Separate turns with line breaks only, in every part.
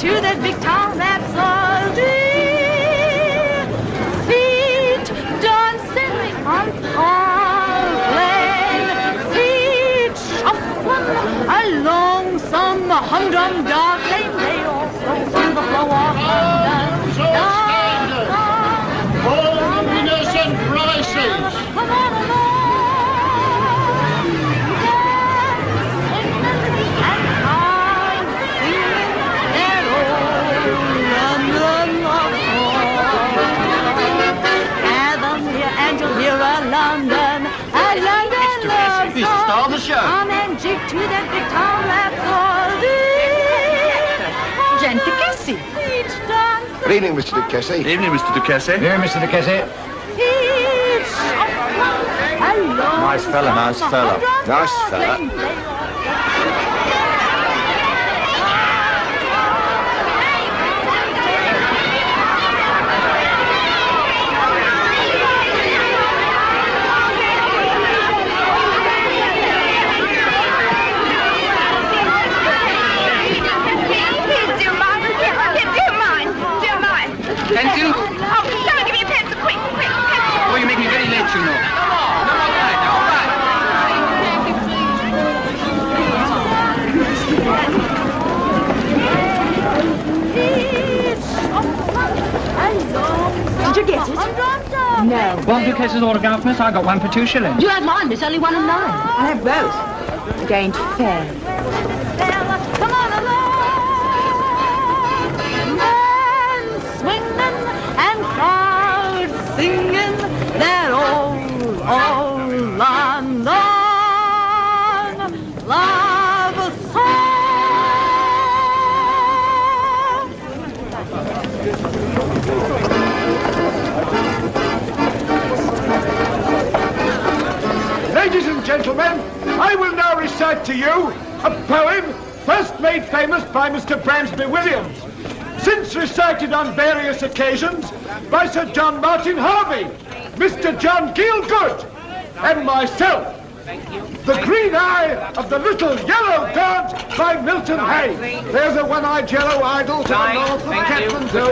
to that big town rhapsody. Feet dancing on Parkland, feet shuffling along some humdrum dark lane. They all flow through the flow of London.
Holiness and prices.
Come on along. London, a London love
This star the show.
Come and jig to that big town rhapsody.
Gente Casey.
Each dance.
Good evening, Mr. de Cossé.
Good evening, Mr. de Cossé.
Here, Mr. de Cossé.
Each alone.
Nice fella, nice fella.
Nice fella.
Pencil?
Oh, someone give me a pencil, quick, quick, pencil.
Oh, you make me very late, you know. All right, all right.
Did you get it? No.
Won't you kiss his autograph, miss? I got one for 2 shillings.
You have mine, miss, only 1 and 9. I'll have both. It ain't fair.
Come on along. Men swinging and crowds singing that old London love song.
Ladies and gentlemen, I will now recite to you a poem first made famous by Mr. Bransby Williams, since recited on various occasions by Sir John Martin Harvey, Mr. John Gielgud, and myself. The Green Eye of the Little Yellow God by Milton Hay. There's a one-eyed yellow idol to the north of Kathmandu.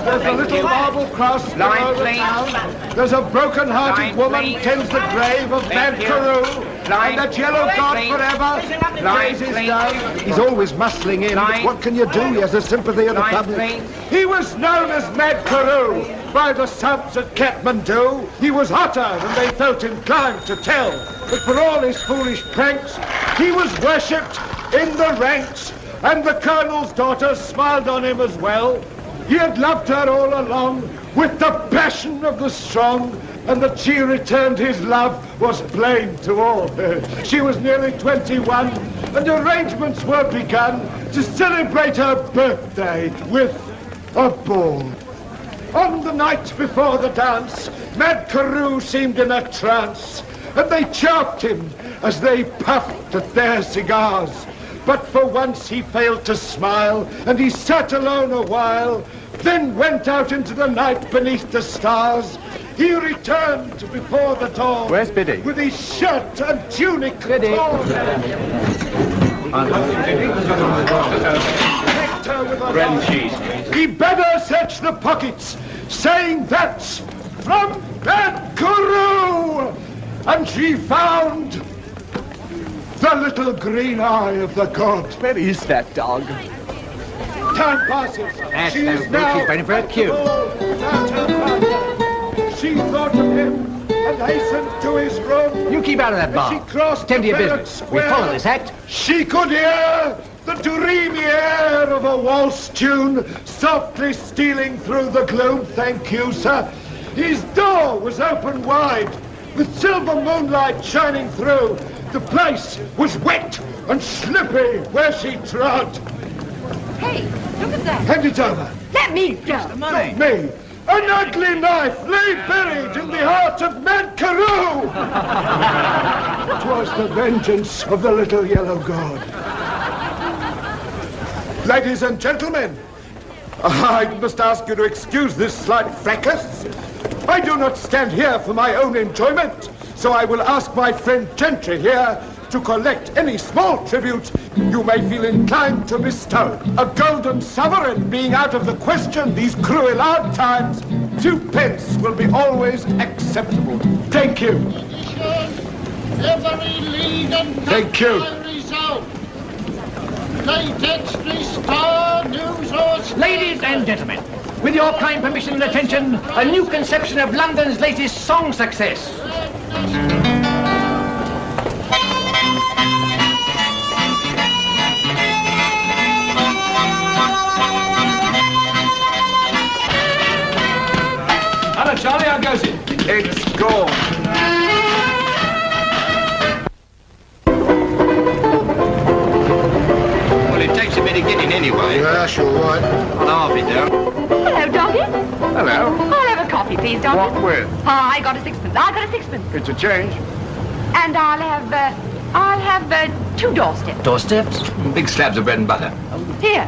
There's a little marble cross below the town. There's a broken-hearted woman tends the grave of Mad Carew. And that yellow god forever gazes down. He's always muscling in, but what can you do? He has the sympathy of the public. He was known as Mad Carew by the subs at Kathmandu. He was hotter than they felt inclined to tell. But for all his foolish pranks, he was worshipped in the ranks, and the colonel's daughter smiled on him as well. He had loved her all along with the passion of the strong, and that she returned his love was plain to all. She was nearly 21, and arrangements were begun to celebrate her birthday with a ball. On the night before the dance, Mad Carew seemed in a trance, and they chaffed him as they puffed at their cigars. But for once he failed to smile, and he sat alone a while, then went out into the night beneath the stars. He returned before the dawn.
Where's Biddy?
With his shirt and tunic torn.
Bread and cheese.
He bade her search the pockets, saying that's from Mad Carew. And she found the little green eye of the god.
Where is that dog?
Time passes.
That's
She
no
is
good.
now
She's waiting for her
at the
cue.
ball without her partner. She thought of him and hastened to his room.
You keep out of that
As
bar.
she crossed
Tend to your
the
business.
village
We
square,
follow this act.
She could hear the dreamy air of a waltz tune softly stealing through the gloom. Thank you, sir. His door was open wide, with silver moonlight shining through. The place was wet and slippy where she trod.
Hey, look at that.
Hand it over.
Let me go.
Not me. An ugly knife lay buried in the heart of Mad Carew. 'Twas the vengeance of the little yellow god. Ladies and gentlemen, I must ask you to excuse this slight fracas. I do not stand here for my own enjoyment, so I will ask my friend Gentry here to collect any small tribute you may feel inclined to bestow. A golden sovereign being out of the question these cruel hard times, 2 pence will be always acceptable. Thank you.
Every league and
Thank you.
result. Late star news or
Ladies and gentlemen, with your kind permission and attention, a new conception of London's latest song success.
Hello, Charlie, how goes it?
It's gone.
Well, it takes a bit of getting anyway.
Yeah, sure, right.
I'll half it down.
Hello, doggy.
Hello.
I'll have a coffee, please, doggy.
What with?
I got a sixpence. I got a sixpence.
It's a change.
And I'll have 2 doorsteps.
Doorsteps? Big slabs of bread and butter.
Here.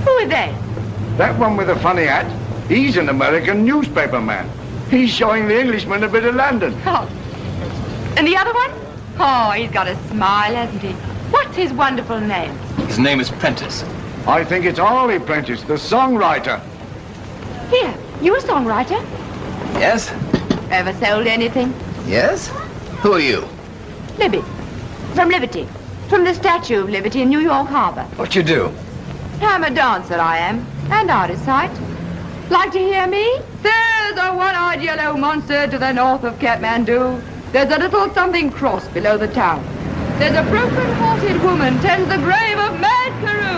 Who are they?
That one with the funny hat, he's an American newspaper man. He's showing the Englishman a bit of London.
Oh. And the other one? Oh, he's got a smile, hasn't he? What's his wonderful name?
His name is Prentice.
I think it's Harley Prentice, the songwriter.
Here, you a songwriter?
Yes?
Ever sold anything?
Yes? Who are you?
Libby. From Liberty. From the Statue of Liberty in New York Harbor.
What you do?
I'm a dancer, I am. And out of sight. Like to hear me? There's a one-eyed yellow monster to the north of Kathmandu. There's a little something cross below the town. There's a broken-hearted woman tends the grave of mad Peru.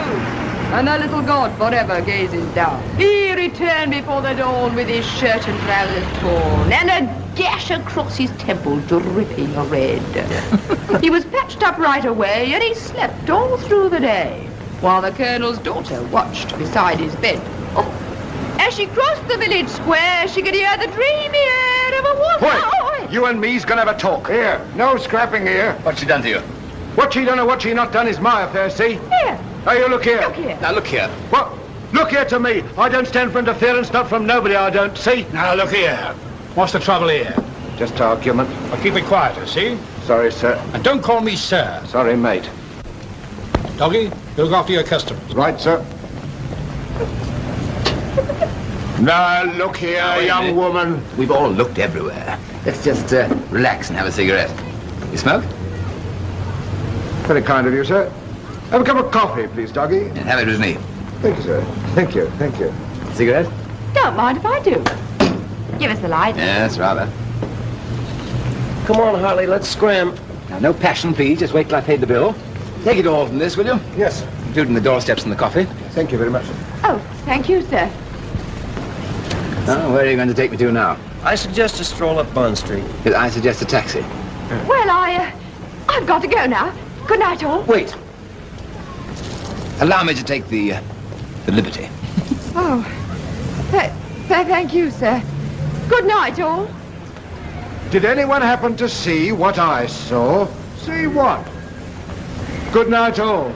And the little god forever gazes down. He returned before the dawn with his shirt and trousers torn, and a gash across his temple dripping red. He was patched up right away, and he slept all through the day, while the colonel's daughter watched beside his bed. Oh, as she crossed the village square, she could hear the dreamy air of a woman.
Wait, you and me's gonna have a talk. Here, no scrapping here.
What's she done to you?
What she done or what she not done is my affair, see?
Here,
Now you look here.
look here.
Now, look here.
What? Look here to me. I don't stand for interference, not from nobody, I don't, see?
Now, look here. What's the trouble here?
Just argument.
I'll keep it quieter, see?
Sorry, sir.
And don't call me sir.
Sorry, mate.
Doggy, you look after your customers.
Right, sir. Now, look here,
Now, wait a
young
minute.
woman.
We've all looked everywhere. Let's just relax and have a cigarette. You smoke?
Very kind of you, sir. Have a cup of coffee, please, doggy.
And have it with me.
Thank you, sir. Thank you, thank you.
Cigarette?
Don't mind if I do. Give us the light.
Yes, rather.
Come on, Harley, let's scram.
Now, no passion, please. Just wait till I paid the bill. Take it all from this, will you?
Yes,
Including the doorsteps and the coffee.
thank you very much.
Oh, thank you, sir.
Oh, where are you going to take me to now?
I suggest a stroll up Bond Street.
I suggest a taxi.
Well, I've got to go now. Good night, all.
Wait. Allow me to take the liberty.
Oh, thank you, sir. Good night, all.
Did anyone happen to see what I saw? See what? Good night, all.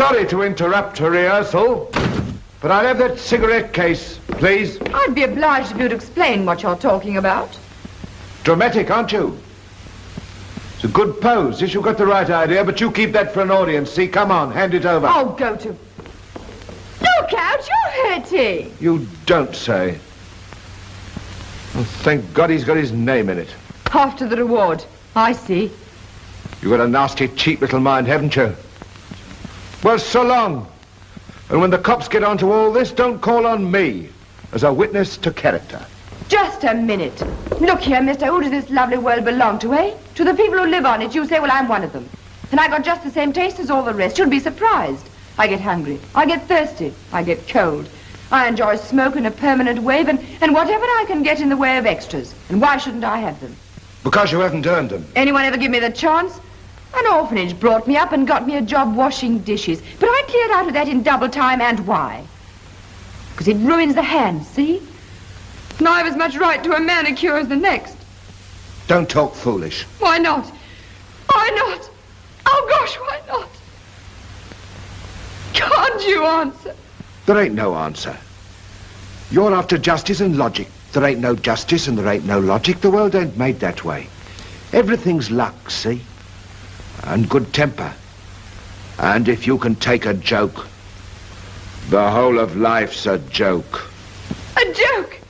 Sorry to interrupt rehearsal, but I'll have that cigarette case, please.
I'd be obliged if you'd explain what you're talking about.
Dramatic, aren't you? It's a good pose. Yes, you got the right idea, but you keep that for an audience. See, come on, hand it over.
Oh, go to... Look out, you're hurting.
You don't say. Oh, thank God he's got his name in it.
After the reward. I see.
You've got a nasty, cheap little mind, haven't you? Well, so long. And when the cops get onto all this, don't call on me as a witness to character.
Just a minute. Look here, mister, who does this lovely world belong to, eh? To the people who live on it. You say, well, I'm one of them. And I got just the same taste as all the rest. You'd be surprised. I get hungry. I get thirsty. I get cold. I enjoy smoke in a permanent wave and whatever I can get in the way of extras. And why shouldn't I have them?
Because you haven't earned them.
Anyone ever give me the chance? An orphanage brought me up and got me a job washing dishes. But I cleared out of that in double time, and why? Because it ruins the hands, see? And I've as much right to a manicure as the next.
Don't talk foolish.
Why not? Why not? Oh, gosh, why not? Can't you answer?
There ain't no answer. You're after justice and logic. There ain't no justice and there ain't no logic. The world ain't made that way. Everything's luck, see? And good temper. And if you can take a joke, the whole of life's a joke.
A joke?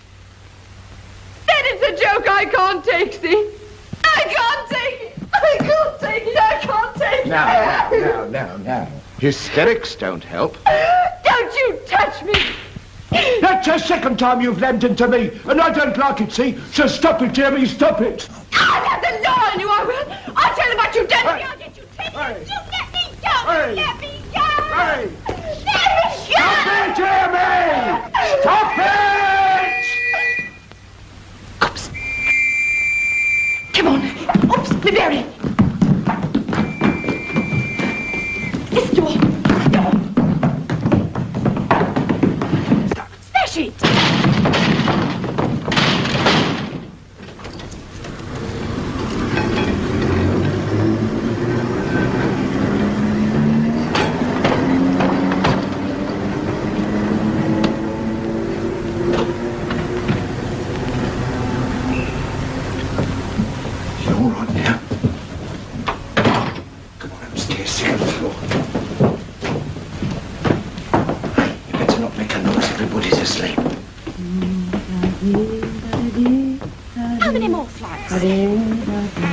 Then it's a joke I can't take, see? I can't take it. I can't take it. I can't take it.
Now. Hysterics don't help.
Don't you touch me.
That's the second time you've lambed into me, and I don't like it, see? So stop it, Jeremy, stop it.
I'll have the law on you, I will. I'll tell them what you've done to me. I'll get you taken. You let me go.
Hey.
Let me go.
Hey.
Let me go.
Stop it, Jeremy! Stop it!
Oops. Come on. Oops, Libby. This door. Smash it.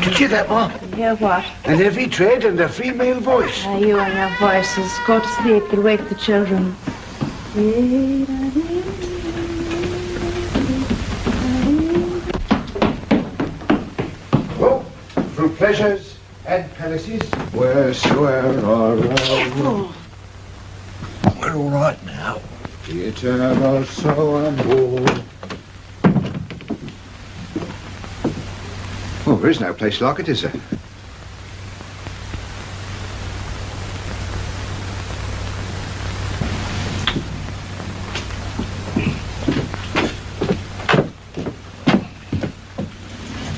Did you that one?
Hear what?
An heavy tread and a female voice.
You and your voices. Go to sleep. They'll wake the children.
Well, through pleasures and palaces, wheresoever are
Careful.
We're all right now.
it ever so aboard. Oh, there is no place like it, is there?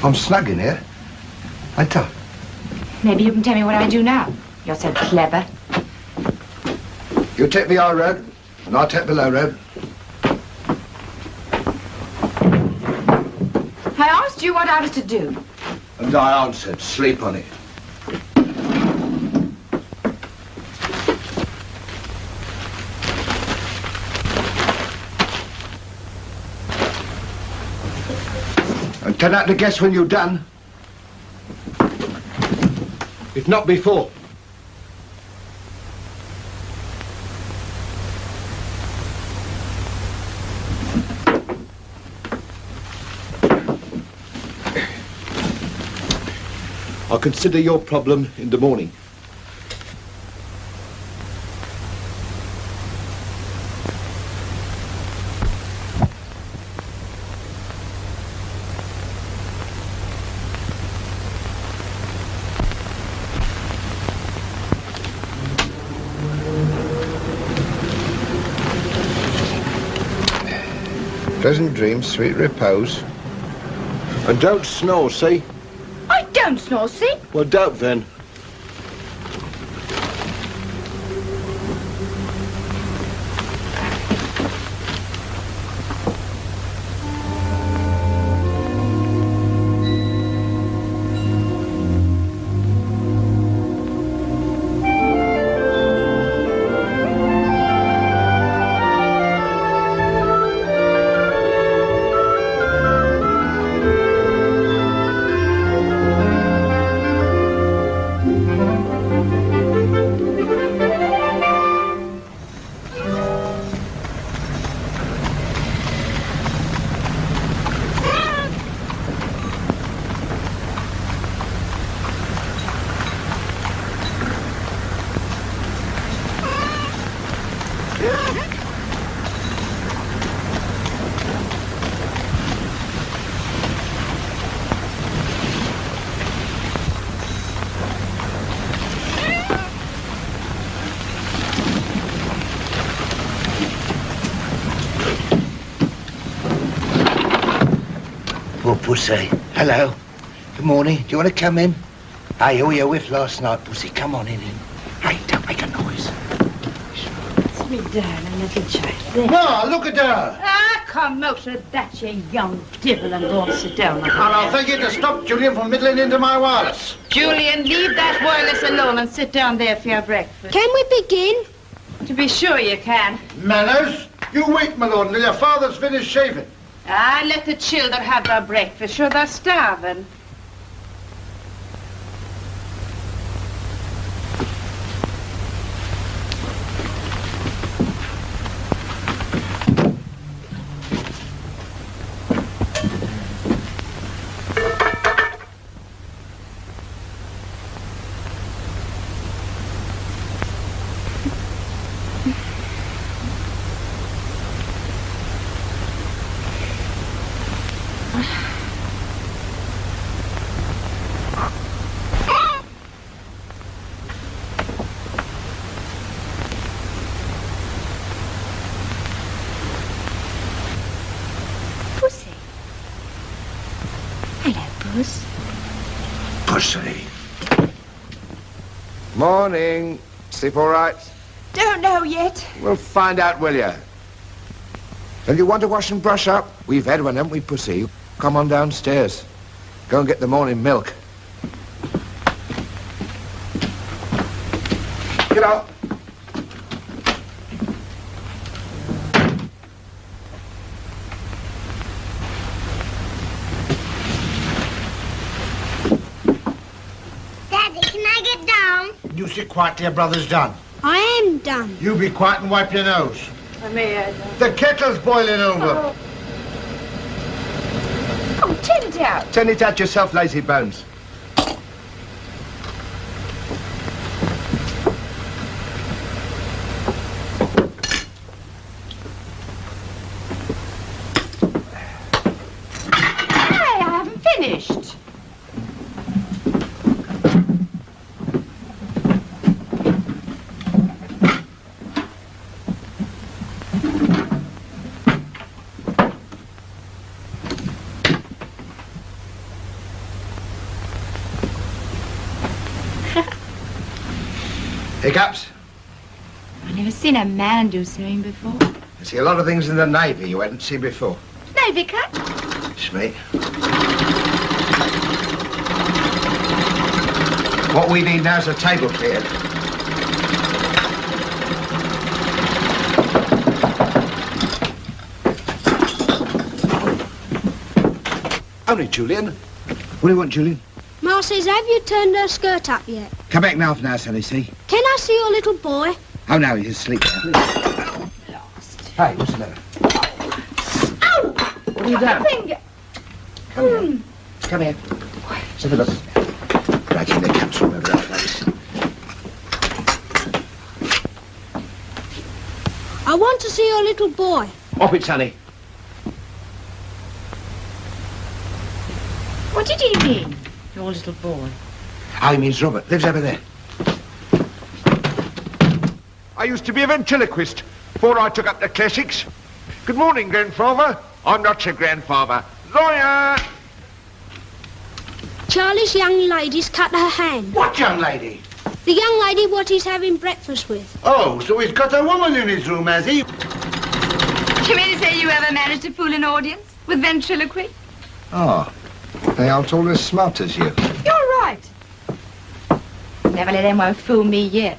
I'm snug in here, ain't I?
Maybe you can tell me what I do now. You're so clever.
You take the high road, and I'll take the low road.
I asked you what I was to do.
And I answered, sleep on it. And turn out to guess when you're done.
If not before. I'll consider your problem in the morning.
Pleasant dreams, sweet repose.
And don't snore, see?
I don't snore, see?
Well, don't then.
Poor pussy. Hello. Good morning. Do you want to come in? Hey, all your whiff last night, pussy. Come on in. Hey, don't make a noise.
Me darling little child. There.
Ma, look at her.
Ah, come out of that, you young devil, and go and sit down.
And I'll thank you to stop Julian from middling into my wireless.
Julian, leave that wireless alone and sit down there for your breakfast.
Can we begin?
To be sure you can.
Manners? You wait, my lord, until your father's finished shaving.
Ah, let the children have their breakfast. Sure, they're starving.
Pussy.
Morning. Sleep all right?
Don't know yet.
We'll find out, will you? Well, you want to wash and brush up? We've had one, haven't we, pussy? Come on downstairs. Go and get the morning milk. Get up.
Daddy, can I get down?
You sit quiet till your brother's done.
I am done.
You be quiet and wipe your nose. The kettle's boiling over.
Oh, turn it out.
Turn it out yourself, lazy bones.
Hey, I haven't finished.
Hiccups?
I've never seen a man do sewing before.
I see a lot of things in the Navy you hadn't seen before.
Navy cut?
It's me. What we need now is a table cleared. Only Julian. What do you want, Julian?
Ma says, have you turned her skirt up yet?
Come back now, Sonny, see?
Can I see your little boy?
Oh, no, he's asleep now. Hey, what's the matter?
Ow!
What have you done?
Finger.
Come here. Let's have a look. Dragging the caps all over the place.
I want to see your little boy.
Off it, Sonny.
What did he mean, your little boy?
Oh, he means Robert. Lives over there.
I used to be a ventriloquist before I took up the classics. Good morning, grandfather. I'm not your grandfather. Lawyer!
Charlie's young lady's cut her hand.
What young lady?
The young lady what he's having breakfast with.
Oh, so he's got a woman in his room, has he?
Do you mean to say you ever managed to fool an audience with ventriloquy?
Oh, they aren't all as smart as you.
You're right. Never let anyone fool me yet.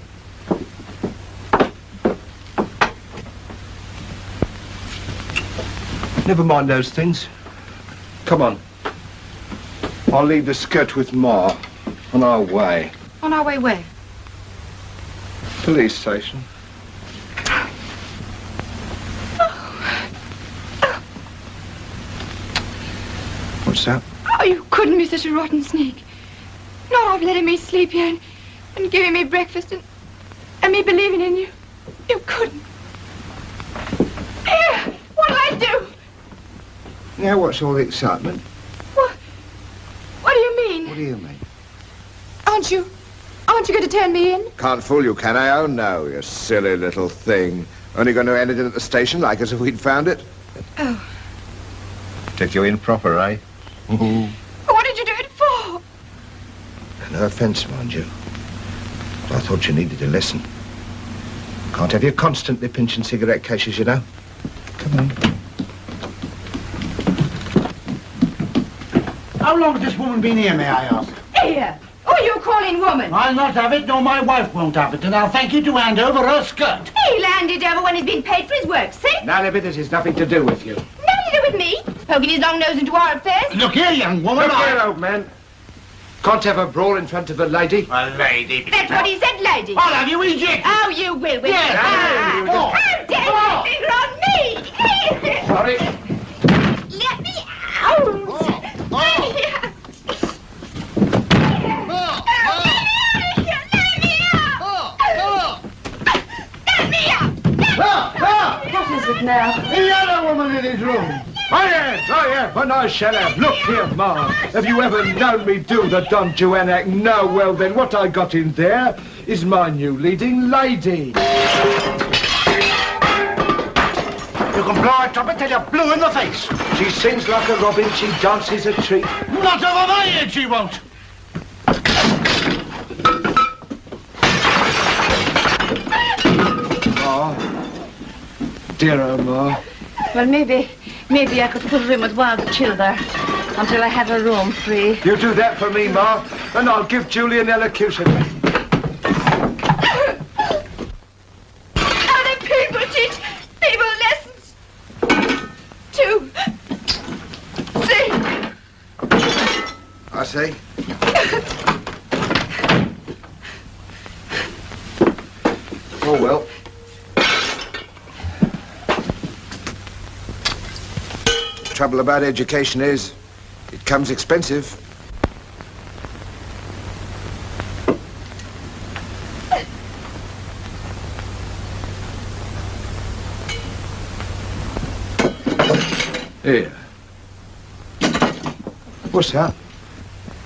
Never mind those things. Come on. I'll leave the skirt with Ma. On our way.
On our way where?
Police station. What's that?
Oh, you couldn't be such a rotten sneak. Not after letting me sleep here and giving me breakfast and me believing in you. You couldn't. Here, what'll I do?
Now what's all the excitement?
What do you mean?
What do you mean?
Aren't you going to turn me in?
Can't fool you, can I? Oh, no, you silly little thing. Only going to end it in at the station like as if we'd found it.
Oh.
Took you in proper, eh?
What did you do it for?
No offence, mind you. I thought you needed a lesson. Can't have you constantly pinching cigarette cases, you know. Come on.
How long has this woman been here, may I ask?
Here. Oh, you calling woman?
I'll not have it, nor my wife won't have it, and I'll thank you to hand over her skirt.
He'll hand it over when he's been paid for his work, see?
Now, Libby, this has nothing to do with you.
Nothing to do with me. Poking his long nose into our affairs.
Look here, young woman.
Look here, old man. Can't have a brawl in front of a lady.
A lady.
That's what he said, lady.
I'll have you ejected.
Oh, you will, will
Yes,
you?
I will.
How dare you finger on me?
Sorry.
Let me out. Let me out.
What
is it now?
The other woman in his room.
I am, and I shall have. Look here, Ma. Have you ever known me do the Don Juan act? No, well then, what I got in there is my new leading lady.
You can blow a trumpet till you're blue in the face.
She sings like a robin, she dances a treat.
Not over my head, she won't.
Ma. Dear old Ma.
Well, maybe I could put her in with one of the children until I have a room free.
You do that for me, Ma, and I'll give Julie an elocution.
Other people teach people lessons. 2, 3.
I see. Oh, well. Trouble about education is, it comes expensive.
Here. What's that?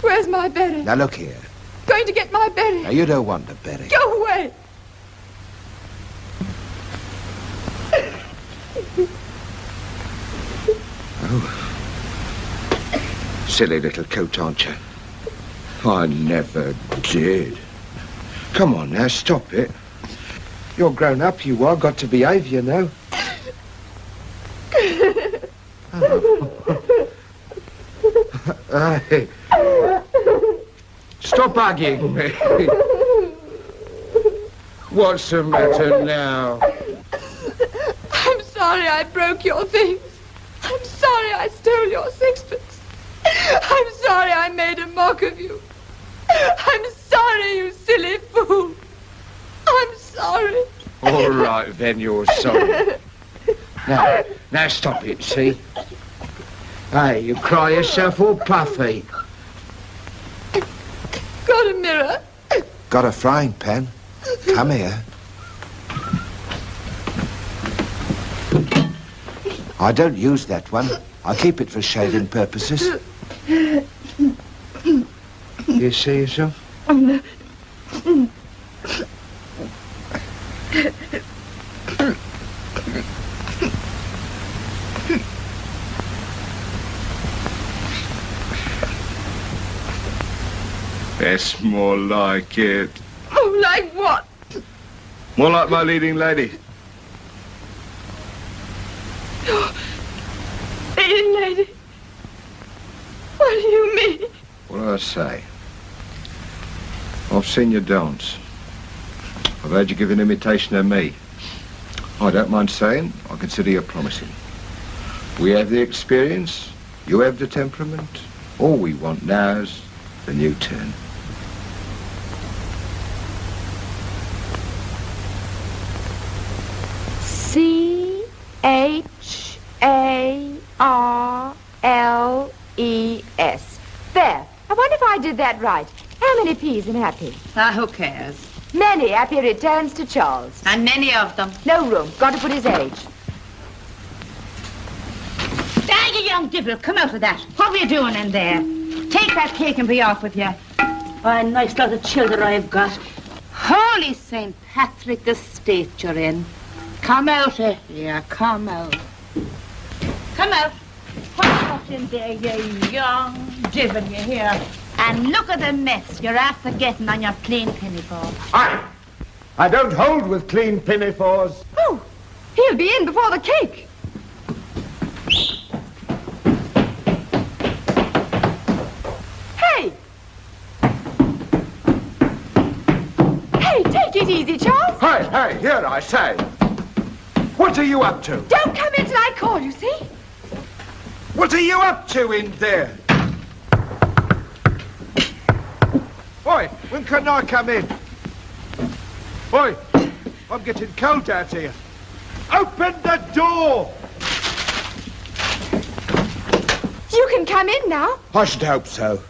Where's my berry?
Now look here.
Going to get my berry.
Now you don't want the berry.
Go away.
Silly little coat, aren't you? I never did. Come on now, stop it. You're grown up, you are. Got to behave, you know. Hey. Stop hugging me. What's the matter now?
I'm sorry I broke your things. I'm sorry I stole your sixpence. I'm sorry I made a mock of you. I'm sorry, you silly fool. I'm sorry.
All right, then, you're sorry. Now stop it, see? Hey, you cry yourself all puffy.
Got a mirror?
Got a frying pan? Come here. I don't use that one. I keep it for shaving purposes. You see yourself?
That's more like it.
Oh, like what?
More like my leading lady.
Leading lady? What do you mean?
What do I say? I've seen you dance. I've heard you give an imitation of me. I don't mind saying, I consider you promising. We have the experience, you have the temperament. All we want now is the new turn.
C-H-A-R-L-E-S. There. I wonder if I did that right. How many P's am happy?
Who cares?
Many happy returns to Charles.
And many of them.
No room. Got to put his age.
Ah, you young devil, come out of that. What were you doing in there? Take that cake and be off with you. Oh, a nice lot of children I've got. Holy St. Patrick, the state you're in. Come out, here, come out. Come out. What's in there, you young divil, you hear? And look at the mess you're after getting on your plain pinafore.
I don't hold with clean pinafores.
Oh, he'll be in before the cake. Hey! Hey, take it easy, Charles.
Hey, here, I say. What are you up to?
Don't come in till I call you, see?
What are you up to in there? Oi, when can I come in? Oi, I'm getting cold out here. Open the door!
You can come in now.
I should hope so.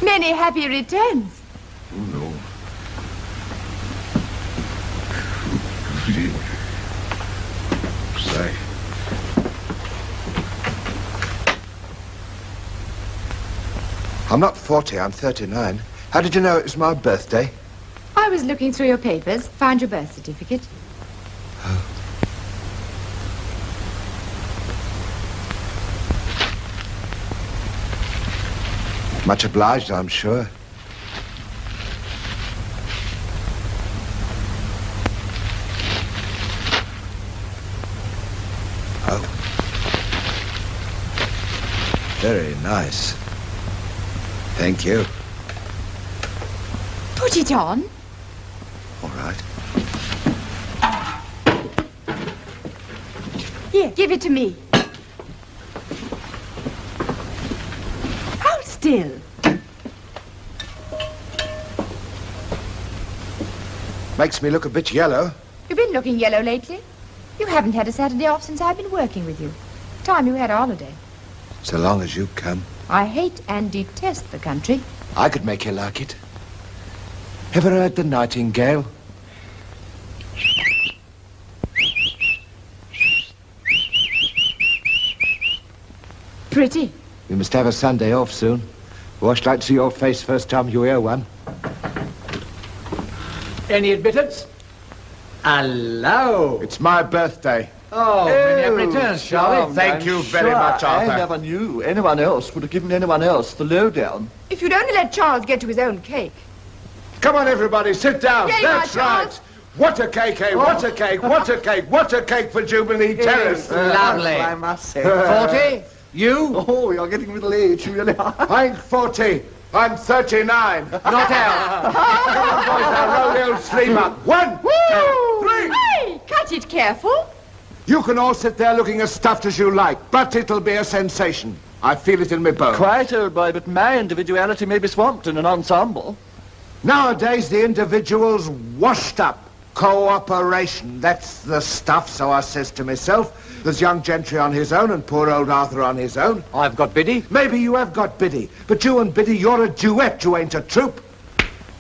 Many happy returns.
Oh, no. Say.
I'm not 40, I'm 39. How did you know it was my birthday?
I was looking through your papers, found your birth certificate.
Much obliged, I'm sure. Oh. Very nice. Thank you.
Put it on.
All right.
Here, give it to me. Hold still.
Makes me look a bit yellow.
You've been looking yellow lately. You haven't had a Saturday off since I've been working with you. Time you had a holiday.
So long as you come.
I hate and detest the country.
I could make you like it. Ever heard the nightingale?
Pretty.
We must have a Sunday off soon. I'd like to see your face first time you hear one.
Any admittance? Hello.
It's my birthday.
Oh, many happy returns, Charlie.
Thank you very much, Arthur.
I never knew anyone else would have given anyone else the lowdown.
If you'd only let Charles get to his own cake.
Come on, everybody, sit down.
Yay,
That's
my
right.
Charles.
What a cake, eh? What a cake, what a cake, what a cake for Jubilee Terrace.
Lovely.
I must say.
40? You?
Oh, you're getting middle age, you really are.
I ain't 40. I'm 39.
Not out.
Come on, boys, now roll the old sleeve up. 1, 2, 3.
Hey, cut it careful.
You can all sit there looking as stuffed as you like, but it'll be a sensation. I feel it in my bones.
Quite, old boy, but my individuality may be swamped in an ensemble.
Nowadays, the individual's washed up. Cooperation, that's the stuff, so I says to myself. There's young Gentry on his own and poor old Arthur on his own.
I've got Biddy.
Maybe you have got Biddy, but you and Biddy, you're a duet, you ain't a troupe.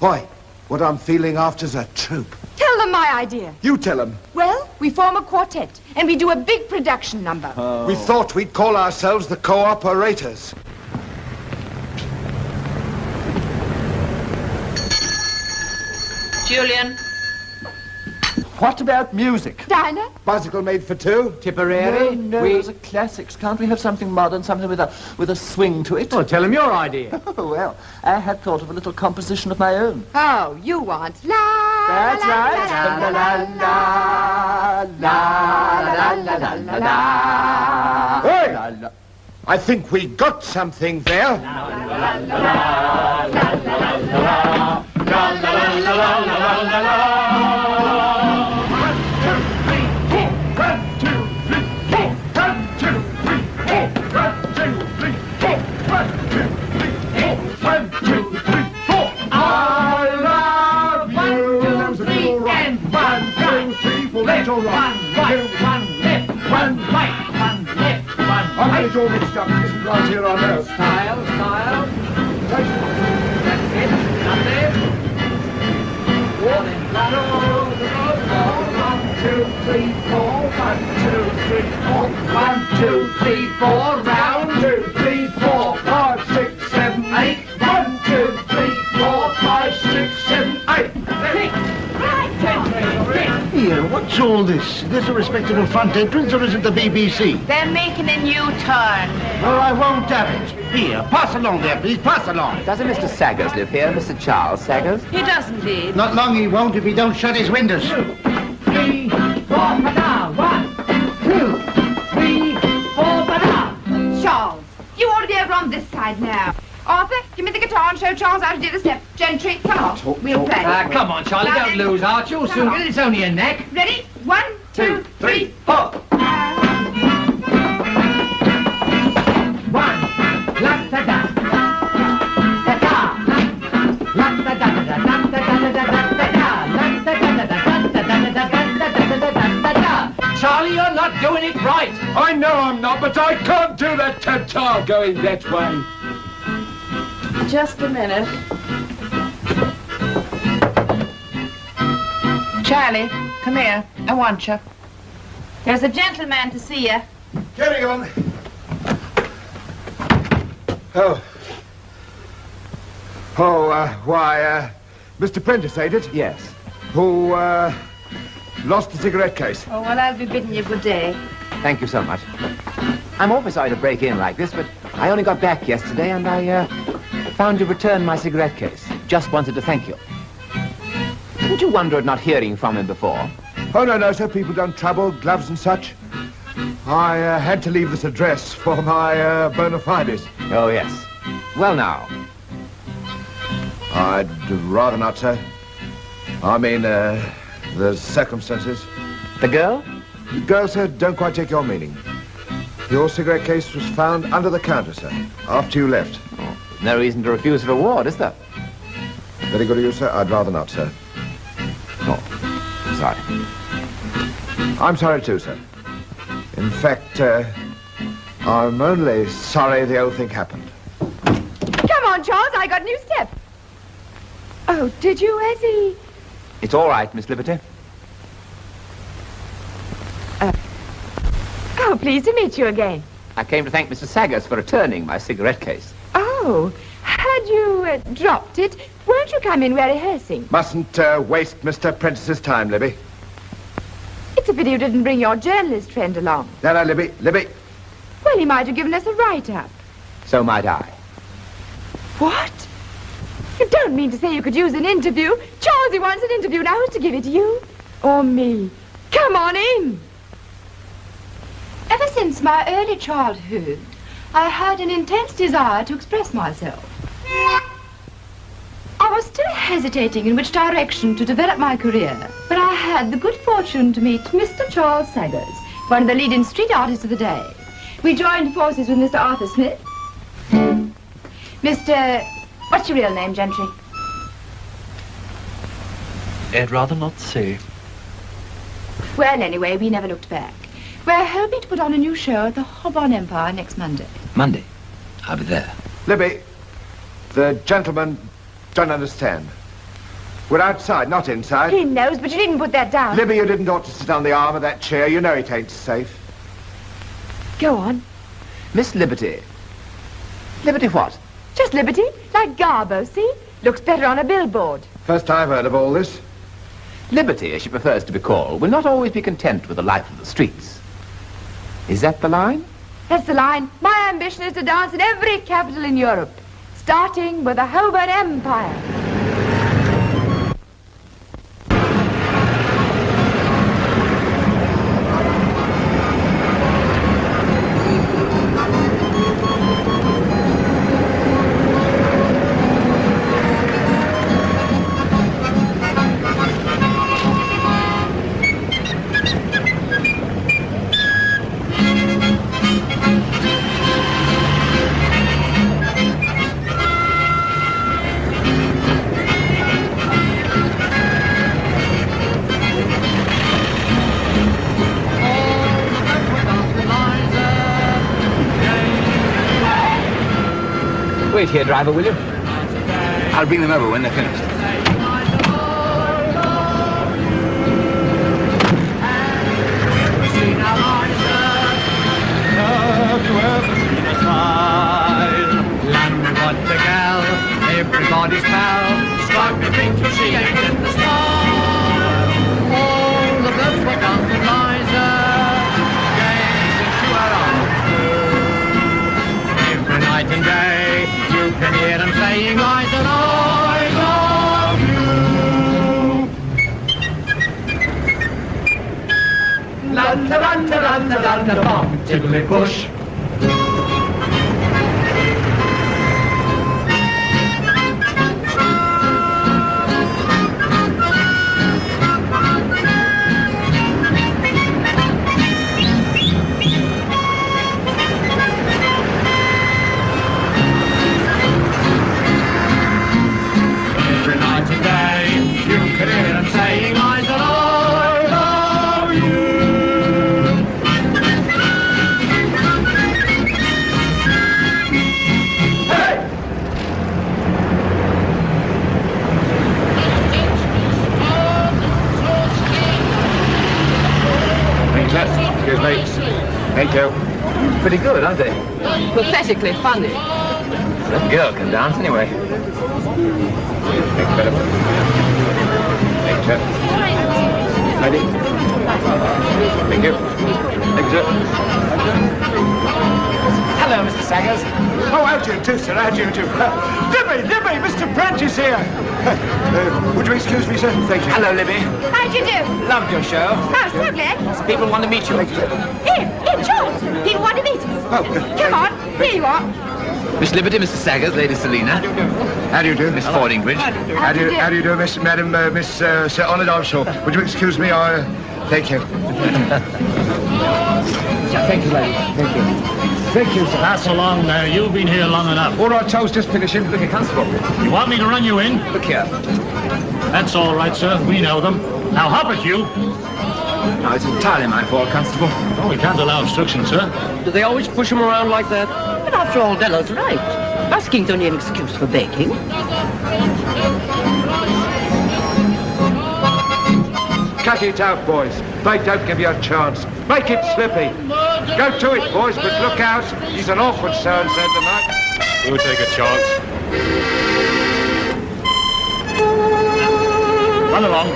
Boy, what I'm feeling after's a troupe.
Tell them my idea.
You tell them.
Well, we form a quartet, and we do a big production number.
We thought we'd call ourselves the Cooperators.
Julian.
What about music?
Dinah?
Bicycle made for two?
Tipperary.
No, those are classics. Can't we have something modern, something with a swing to it?
Well, tell him your idea.
Oh, well, I had thought of a little composition of my own.
Oh, you want la
That's
la,
right.
la, la, la, la, la, la, la.
Hey! I think we got something there. I'll get all mixed up. It isn't right here on earth.
Style. That's it. That's it. 1, 2, 3, 4. 1, 2, 3, 4. Round. 2, 3, 4, 5, 6, 7, 8. 1, 2, 3, 4, 5, 6, 7, 8.
Here, what's all
all this? Is this a respectable front entrance, or is it the BBC?
They're making a new turn.
Well, I won't have it. Here, pass along there, please. Pass along.
Doesn't Mr. Saggers live here, Mr. Charles Saggers?
He does indeed.
Not long he won't if he don't shut his windows.
3, 4, down. 1, 2, 3, 4, down.
Charles, you ought to be over on this side now. Arthur, give me the guitar and show Charles how to do the step. Gentry, come on. We'll play.
Come on, Charlie, don't lose heart. You'll soon get it. It's only a neck.
Ready? 1, 2, 3, 4.
1. La da da. Da da. La da da da da da da da da da. La da da da da da da da.
Charlie, you're not doing it right.
I know I'm not, but I can't do that tatar going that way.
Just a minute. Charlie, come here. I want you. There's a gentleman to see you.
Carry on. Oh. Mr. Prentice, ain't it?
Yes.
Who, lost the cigarette case.
Oh, well, I'll be bidding you good day.
Thank you so much. I'm awfully sorry to break in like this, but I only got back yesterday and I, found you returned my cigarette case. Just wanted to thank you. Didn't you wonder at not hearing from him before?
Oh, no, sir. People don't trouble, gloves and such. I had to leave this address for my bona fides.
Oh, yes. Well, now.
I'd rather not, sir. I mean, the circumstances.
The girl?
The girl, sir, don't quite take your meaning. Your cigarette case was found under the counter, sir, after you left.
Oh, no reason to refuse a reward, is there?
Very good of you, sir. I'd rather not, sir.
Oh, sorry.
I'm sorry, too, sir. In fact, I'm only sorry the whole thing happened.
Come on, Charles, I got a new step. Oh, did you, Ezzy?
It's all right, Miss Liberty.
Oh, pleased to meet you again.
I came to thank Mr. Saggers for returning my cigarette case.
Oh, had you dropped it? Won't you come in? We're rehearsing.
Mustn't waste Mr. Prentice's time, Libby.
It's a pity you didn't bring your journalist friend along.
No, Libby.
Well, he might have given us a write-up.
So might I.
What? You don't mean to say you could use an interview? Charles, he wants an interview. Now, who's to give it to you? Or me? Come on in. Ever since my early childhood, I had an intense desire to express myself. I was still hesitating in which direction to develop my career when I had the good fortune to meet Mr. Charles Saggers, one of the leading street artists of the day. We joined forces with Mr. Arthur Smith. Mr. What's your real name, Gentry?
I'd rather not say.
Well, anyway, we never looked back. We're hoping to put on a new show at the Holborn Empire next Monday.
Monday? I'll be there.
Libby, the gentlemen don't understand. We're outside, not inside.
He knows, but you didn't put that down.
Libby, you didn't ought to sit on the arm of that chair. You know it ain't safe.
Go on.
Miss Liberty. Liberty what?
Just Liberty, like Garbo, see? Looks better on a billboard.
First I've heard of all this.
Liberty, as she prefers to be called, will not always be content with the life of the streets. Is that the line?
That's the line. My ambition is to dance in every capital in Europe, starting with the Holborn Empire.
Wait here, driver, will you? I'll bring them over when they're finished.
Have you ever seen a smile? Land what the gal, everybody's pal. Struck me things you see ain't in the style. All the birds were down da-da-da-da-bum, tiddly push. Every night and day, you can hear them saying, I love you. Hey!
Excuse me. Thank you. Pretty good, aren't they?
Pathetically funny.
That girl can dance anyway. Thanks, madam. Thanks, sir. Ready? Thank you. Thanks, sir. Hello, Mr. Saggers.
Oh, how do you do, sir? How do you do? Libby, Mr. Brent is here. Would you excuse me, sir? Thank you.
Hello, Libby.
How do you do?
Loved your show.
Oh, so glad.
People want to meet you.
Here, George. People want to meet us.
Oh,
Come on, here you are.
Miss Liberty, Mr. Saggers, Lady Selina.
how do you do?
Miss Fordingbridge.
How do you do, Miss Sir Honoured Armstrong? Would you excuse me? Thank you. Thank you, lady. Thank you. Thank you, sir.
Pass along now. You've been here long enough.
All right, Toes, just finishing.
Look here, Constable.
You want me to run you in?
Look here.
That's all right, sir. We know them. Now hop it, you.
No, it's entirely my fault, Constable.
Oh, we can't allow obstruction, sir.
Do they always push him around like that?
But after all, Della's right. Busking's only an excuse for baking.
Cut it out, boys. They don't give you a chance. Make it slippy. Go to it, boys, but look out. He's an awkward so-and-so tonight.
We'll take a chance. Run along.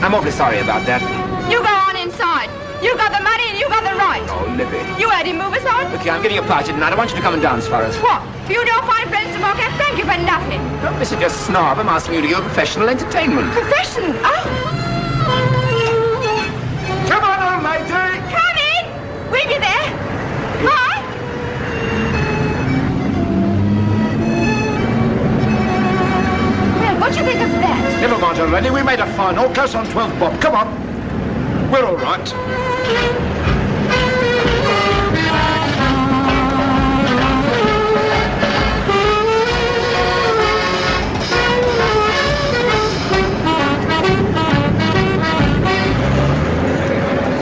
I'm awfully sorry about that.
You go on inside. You got the money and you got the right.
Oh, Libby.
You had him move us on.
Look here, I'm giving you a party tonight. I want you to come and dance for us.
What? You don't find friends to mock at? Thank you for nothing.
Don't miss it, just snob. I'm asking you to give professional entertainment.
Professional? Oh.
Come on, old lady.
Come in. We'll be there. Hi. Well, what do you think of that?
Never mind already. We made a final. Close on 12 bob. Come on. We're all right.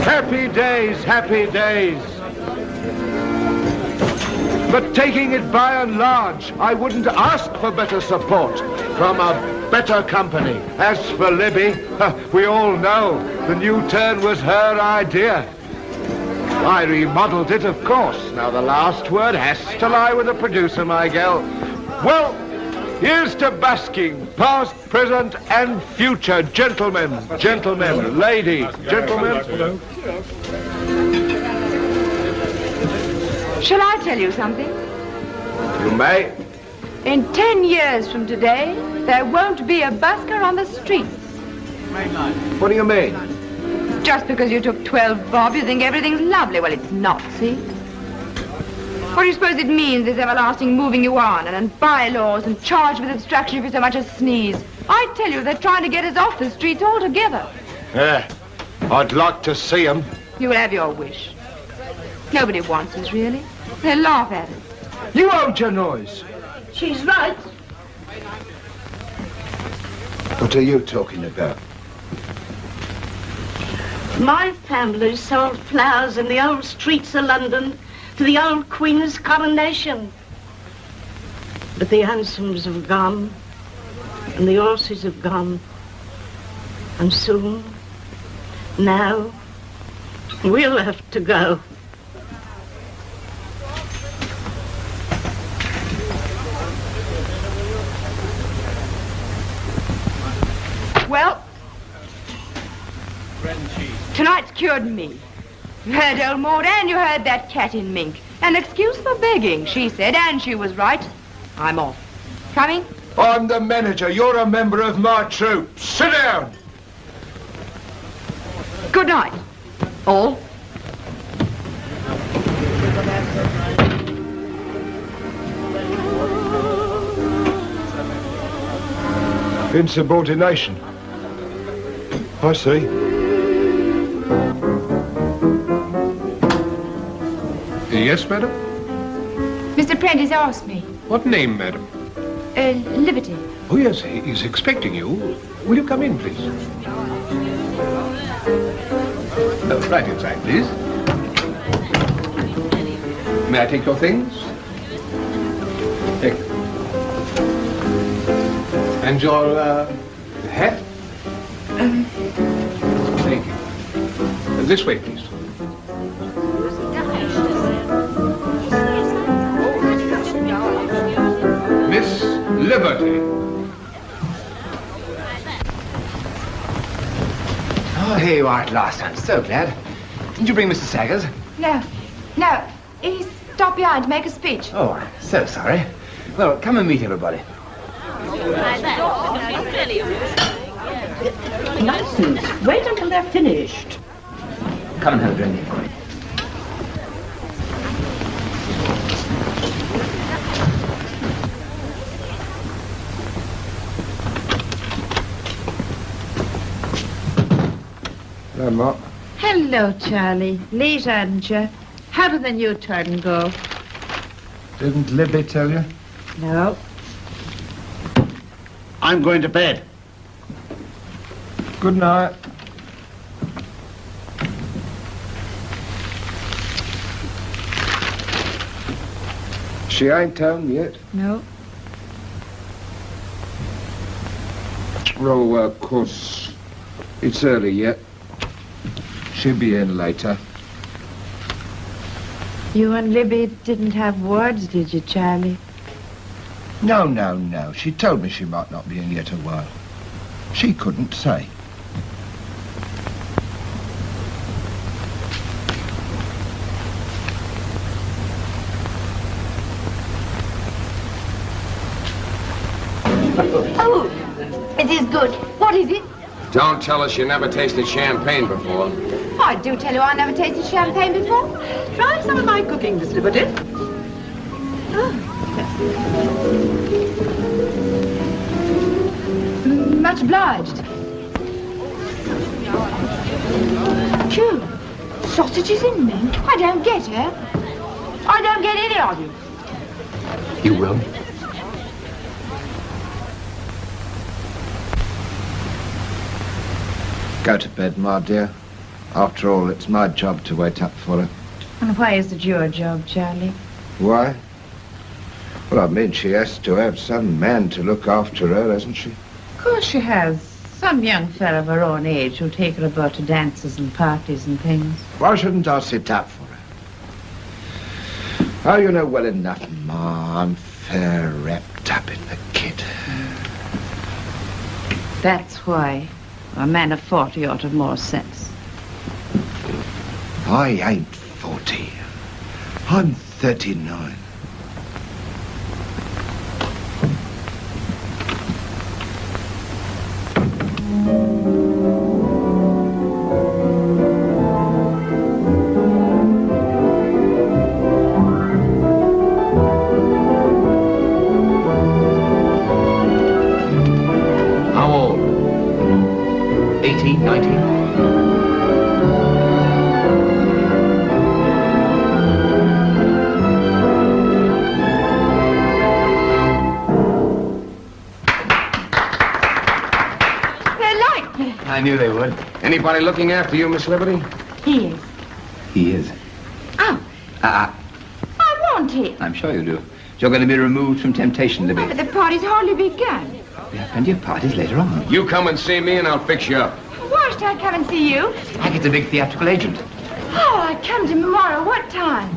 Happy days, happy days. But taking it by and large, I wouldn't ask for better support from a better company. As for Libby, we all know the new turn was her idea. I remodeled it, of course. Now the last word has to lie with the producer, my gal. Well, here's to busking, past, present, and future. Gentlemen, ladies, gentlemen.
Shall I tell you something?
You may.
In 10 years from today, there won't be a busker on the streets.
What do you mean?
Just because you took 12 bob, you think everything's lovely. Well, it's not, see? What do you suppose it means, this everlasting moving you on, and bylaws, and charged with obstruction if you so much as sneeze? I tell you, they're trying to get us off the streets altogether.
Yeah, I'd like to see them.
You will have your wish. Nobody wants us, really. They laugh at us.
You hold your noise.
She's right.
What are you talking about?
My family sold flowers in the old streets of London for the old Queen's coronation. But the hansoms have gone, and the horses have gone. And soon, now, we'll have to go.
Well, tonight's cured me. You heard old Maud, and you heard that cat in mink. An excuse for begging, she said, and she was right. I'm off. Coming?
I'm the manager. You're a member of my troupe. Sit down.
Good night, all.
Insubordination. I see.
Yes, madam?
Mr. Prentice asked me.
What name, madam?
Liberty.
Oh, yes, he's expecting you. Will you come in, please? Right inside, please. May I take your things? Take them. And your hat? Thank you. This way, please. Miss Liberty.
Oh, here you are at last. I'm so glad. Didn't you bring Mr. Saggers?
No. He stopped behind to make a speech.
Oh, I'm so sorry. Well, come and meet everybody.
Nonsense. Wait until they're finished.
Come and have a drink.
Hello, Mark.
Hello, Charlie. Late, hadn't you? How did the new turn go?
Didn't Libby tell you?
No.
I'm going to bed.
Good night. She ain't home yet?
No.
Oh, of course, it's early yet. She'll be in later.
You and Libby didn't have words, did you, Charlie?
No. She told me she might not be in yet a while. She couldn't say.
Oh, it is good. What is it?
Don't tell us you never tasted champagne before.
I do tell you I never tasted champagne before.
Try some of my cooking, Miss Liberty.
Much obliged. Phew. Sausages in mint? I don't get it. I don't get any of you.
You will?
Go to bed, my dear. After all, it's my job to wait up for her.
And why is it your job, Charlie?
Why? Well, I mean, she has to have some man to look after her, hasn't she?
Of course she has. Some young fella of her own age who'll take her about to dances and parties and things.
Why shouldn't I sit up for her? Oh, you know well enough, Ma. I'm fair wrapped up in the kid.
That's why a man of 40 ought to have more sense.
I ain't 40. I'm 39.
How old? 18, 19? I knew they would.
Anybody looking after you, Miss Liberty?
He is.
He is.
Oh, I want him.
I'm sure you do. You're going to be removed from temptation, Libby.
But the party's hardly begun.
We have plenty of parties later on.
You come and see me and I'll fix you up.
Why should I come and see you?
I get a big theatrical agent.
Oh, I come tomorrow. What time?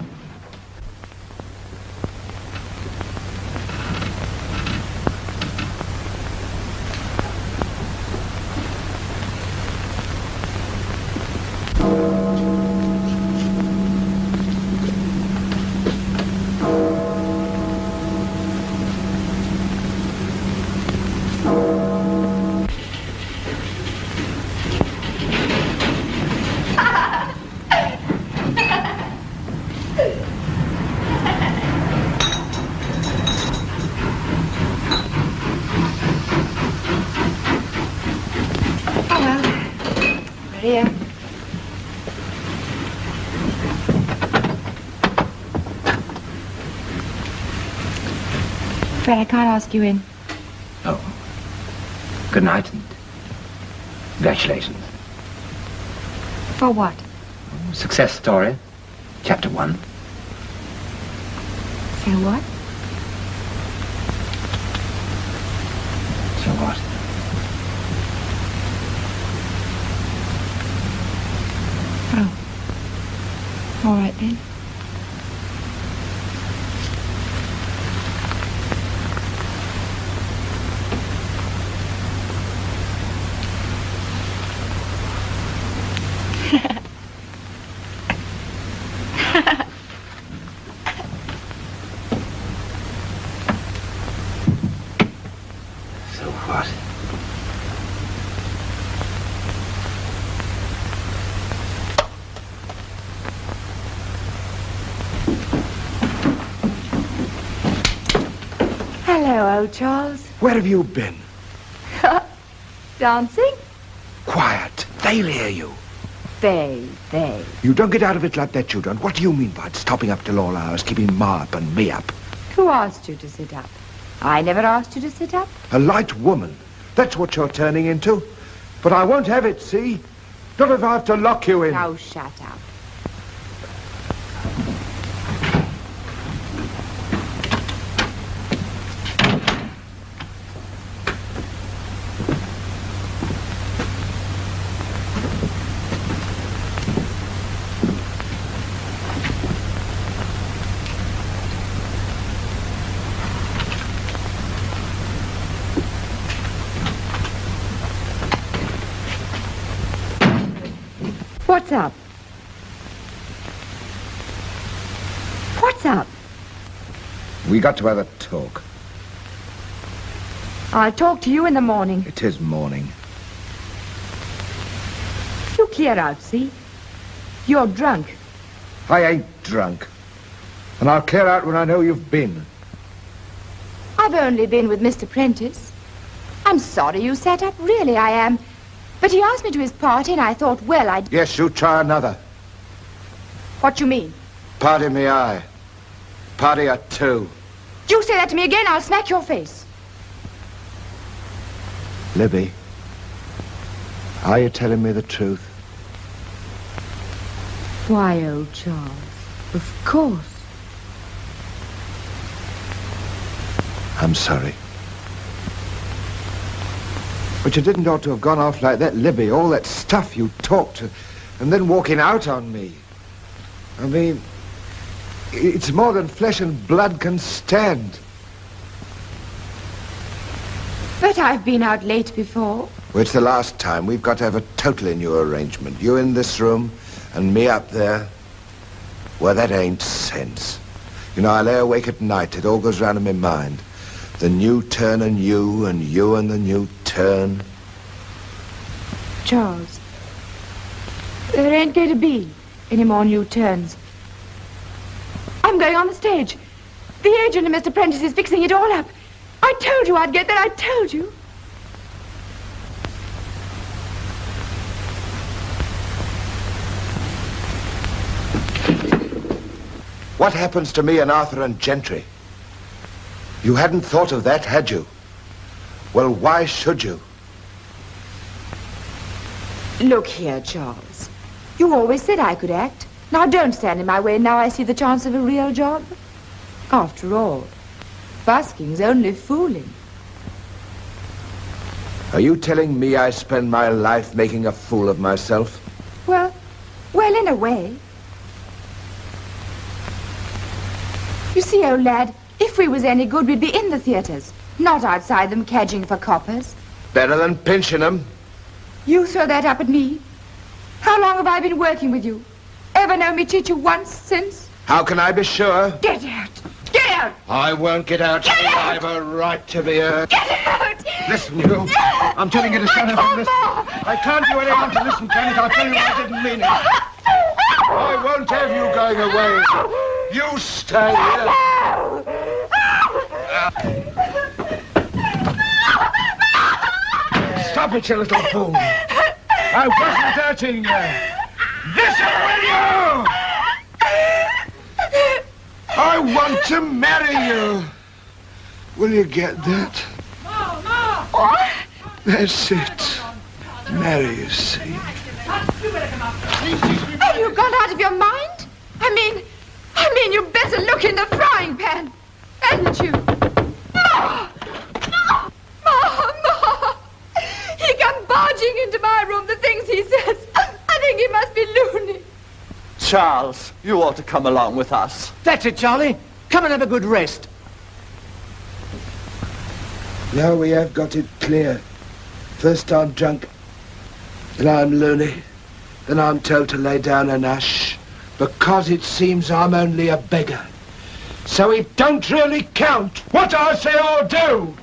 Fred, I can't ask you in.
Oh. Good night and congratulations.
For what?
Success story. Chapter 1.
So what?
So what?
Oh. All right then. Hello, old Charles.
Where have you been?
Dancing?
Quiet. They'll hear you.
They.
You don't get out of it like that, you don't. What do you mean by stopping up till all hours, keeping Ma up and me up?
Who asked you to sit up? I never asked you to sit up.
A light woman. That's what you're turning into. But I won't have it, see? Not if I have to lock you in.
Now shut up. What's up? What's up?
We got to have a talk.
I'll talk to you in the morning.
It is morning.
You clear out, see? You're drunk.
I ain't drunk. And I'll clear out when I know you've been.
I've only been with Mr. Prentice. I'm sorry you sat up, really I am. But he asked me to his party and I thought, well, I'd...
Yes, you try another.
What you mean?
Party me eye. Party at 2.
You say that to me again, I'll smack your face.
Libby, are you telling me the truth?
Why, old Charles, of course.
I'm sorry. But you didn't ought to have gone off like that, Libby. All that stuff you talked, and then walking out on me. I mean, it's more than flesh and blood can stand.
But I've been out late before.
Well, it's the last time. We've got to have a totally new arrangement. You in this room, and me up there. Well, that ain't sense. You know, I lay awake at night. It all goes round in my mind. The new turn and you and the new turn.
Charles, there ain't going to be any more new turns. I'm going on the stage. The agent and Mr. Prentice is fixing it all up. I told you I'd get there. I told you.
What happens to me and Arthur and Gentry? You hadn't thought of that, had you? Well, why should you?
Look here, Charles. You always said I could act. Now don't stand in my way. Now I see the chance of a real job. After all, busking's only fooling.
Are you telling me I spend my life making a fool of myself?
Well, in a way. You see, old lad, if we was any good, we'd be in the theatres, not outside them cadging for coppers.
Better than pinching them.
You throw that up at me? How long have I been working with you? Ever known me cheat you once since?
How can I be sure?
Get out! Get out!
I won't get out.
Get out!
I have a right to be here.
Get out!
Listen, you.
No!
I'm telling you to shut up and listen. I can't do anything to listen, can it? I'll tell you I didn't mean it. I won't have you going away. You stay here. Stop it, you little fool. I wasn't hurting you. Listen, will you? I want to marry you.
Will you get that?
What?
That's it. Marry, you see.
Have you gone out of your mind? I mean, you better look in the frying pan, hadn't you? Ma! He come barging into my room, the things he says. I think he must be loony.
Charles, you ought to come along with us.
That's it, Charlie. Come and have a good rest.
Now we have got it clear. First I'm drunk, then I'm loony, then I'm told to lay down and hush, because it seems I'm only a beggar. So it don't really count what I say or do.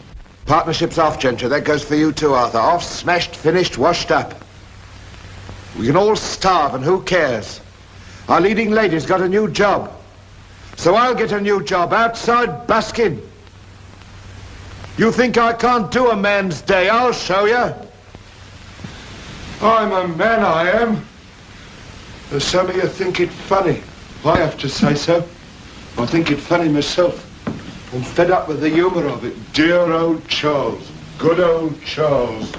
Partnership's off, Ginger. That goes for you too, Arthur. Off, smashed, finished, washed up. We can all starve, and who cares? Our leading lady's got a new job. So I'll get a new job outside busking. You think I can't do a man's day? I'll show you. I'm a man, I am. And some of you think it funny. I have to say so. I think it funny myself. I'm fed up with the humour of it. Dear old Charles. Good old Charles.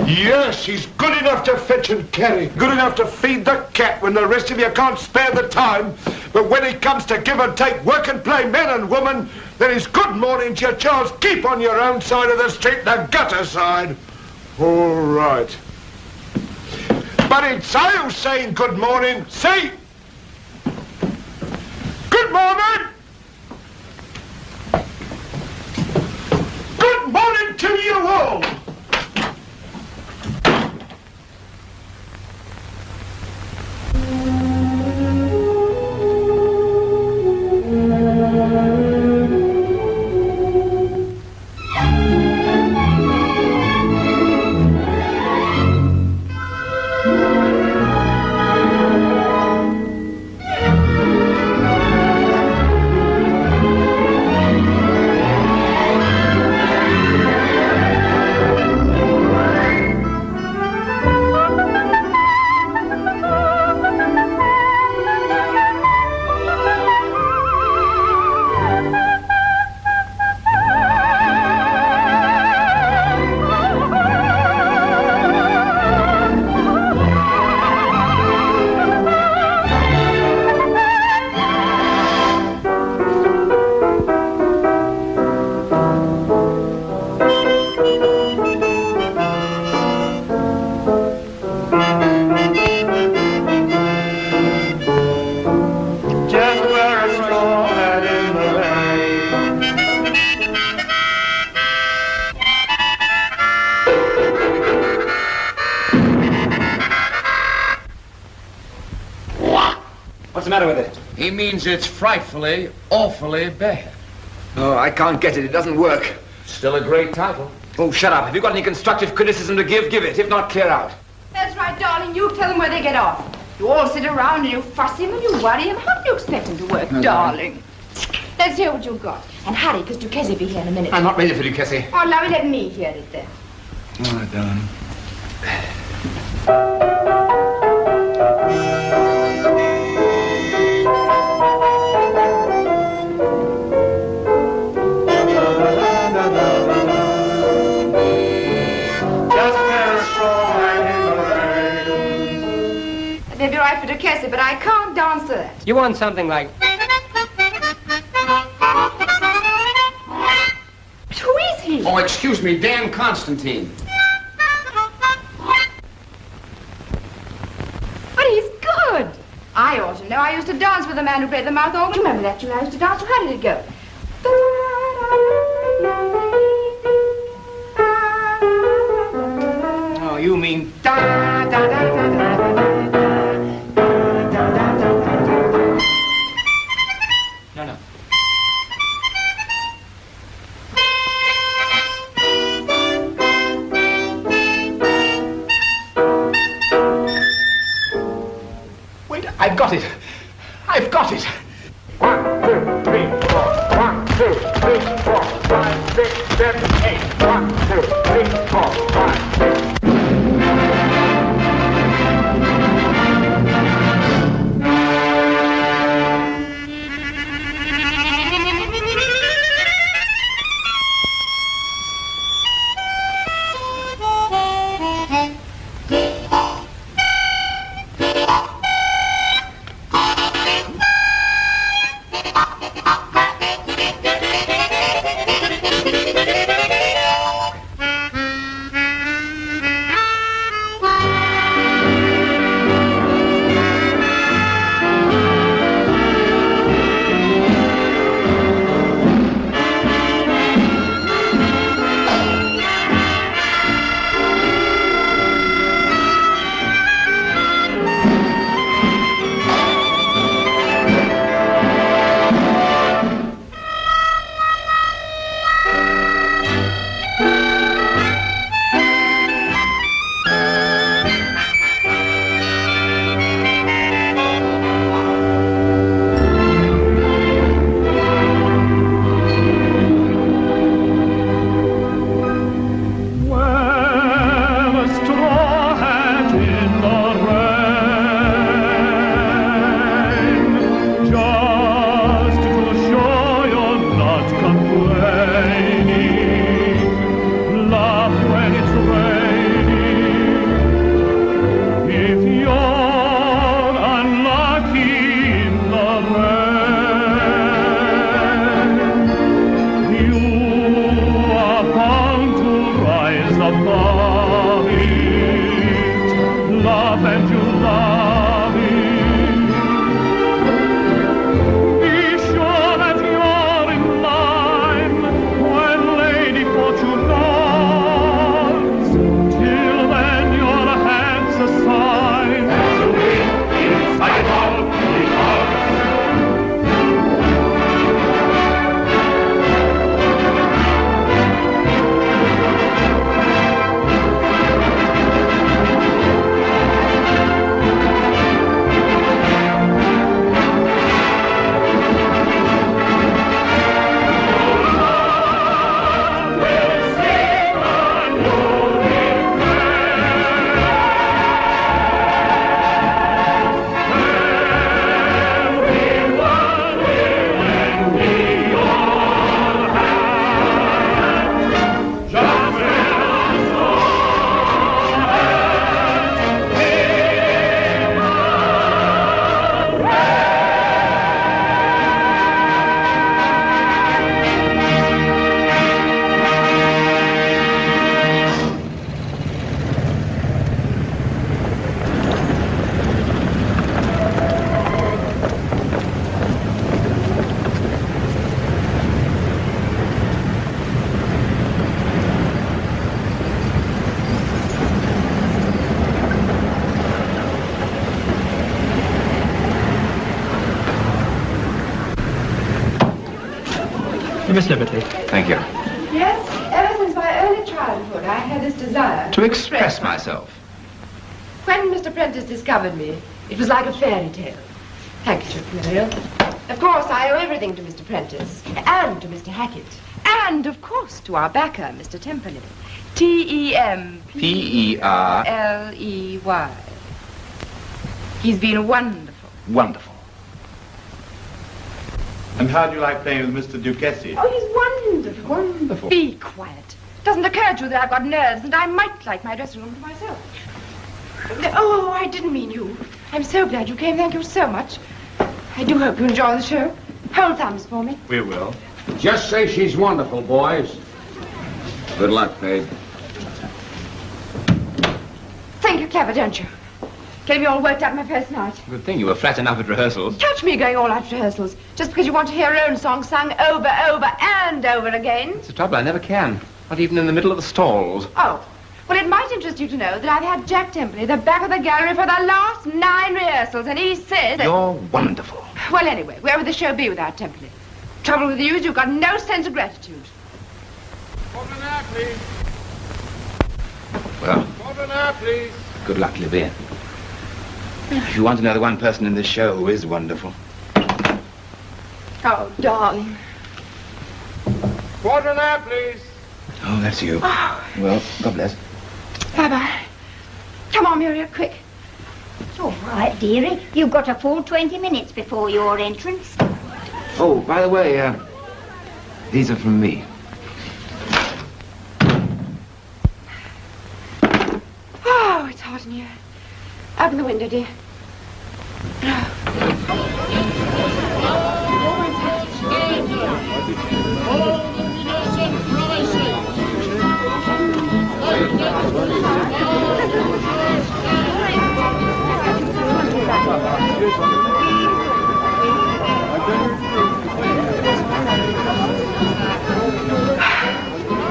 Yes, he's good enough to fetch and carry. Good enough to feed the cat when the rest of you can't spare the time. But when it comes to give and take, work and play, men and women, then it's good morning to you, Charles. Keep on your own side of the street, the gutter side. All right. But it's I who's saying good morning. See? Good morning! Good morning to you all!
What's the matter with it?
He means it's frightfully, awfully bad.
Oh, I can't get it. It doesn't work.
Still a great title.
Oh, shut up. Have you got any constructive criticism to give? Give it. If not, clear out.
That's right, darling. You tell them where they get off. You all sit around and you fuss him and you worry him. How do you expect him to work, darling? Let's hear what you've got. And hurry, because Duchesse will be here in a minute.
I'm not ready for Duchesse.
Oh, now let me hear it then.
All right, darling.
They'd be right for Duchesse, but I can't dance to that.
You want something like...
Who is he?
Oh, excuse me, Dan Constantine.
But he's good. I ought to know. I used to dance with the man who played the mouth organ. Remember that tune I used to dance to? How did it go?
Oh, you mean da da da da da. No. Wait, I've got it. I've got it. 1, 2, 3, 4. 1, 2, 3, 4, 5, 6, 7, 8. 1, 2, 3, 4, 5, 6.
Miss Liberty.
Thank you.
Yes, ever since my early childhood, I had this desire
To express myself.
When Mr. Prentice discovered me, it was like a fairy tale. Handkerchief, Muriel. Of course, I owe everything to Mr. Prentice, and to Mr. Hackett, and, of course, to our backer, Mr. Temperley. Temperley. He's been wonderful.
Wonderful.
And how do you like playing with Mr. Duquesne?
Oh, he's wonderful.
Wonderful.
Be quiet. Doesn't occur to you that I've got nerves and I might like my dressing room to myself. Oh, I didn't mean you. I'm so glad you came. Thank you so much. I do hope you enjoy the show. Hold thumbs for me.
We will.
Just say she's wonderful, boys. Good luck, babe.
Think you're clever, don't you? Getting me all worked up my first night.
Good thing you were flat enough at rehearsals.
Catch me going all out rehearsals just because you want to hear your own song sung over and over again.
It's the trouble, I never can. Not even in the middle of the stalls.
Oh, well, it might interest you to know that I've had Jack Temperley, the back of the gallery, for the last 9 rehearsals, and he said...
You're wonderful.
Well, anyway, where would the show be without Temperley? Trouble with you is you've got no sense of gratitude.
Quarter now, please.
Well,
Quarter now, please.
good luck, Libby. If you want to know the one person in this show who is wonderful.
Oh, darling.
Quarter now, please.
Oh, that's you.
Oh.
Well, God bless.
Bye-bye. Come on, Muriel, quick.
It's all right, dearie. You've got a full 20 minutes before your entrance.
Oh, by the way, these are from me.
Oh, it's hot in here. Open the window, dear.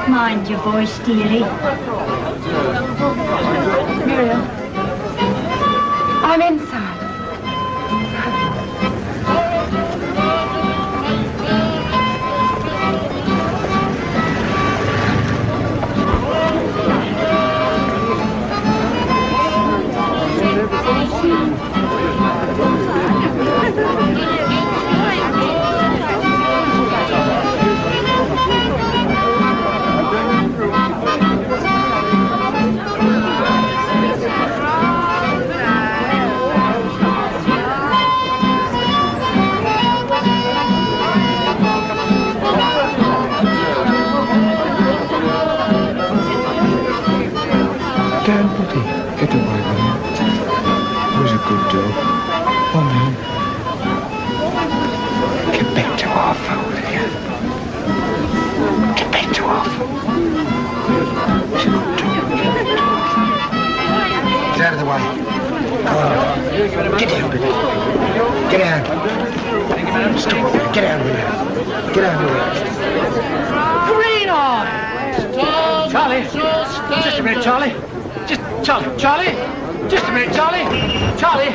Mind your voice, dearie.
Muriel, I'm inside.
Get away, will you? Who's a good dog? Oh, no. Get back to Arthur, will you? Get back to Arthur. Get out of the way. Come on. Get down, Billy. Get down. Stop. Get down, Billy. Get down, Billy.
Green on! Charlie! Just a minute, Charlie. Charlie! Just a minute, Charlie! Charlie!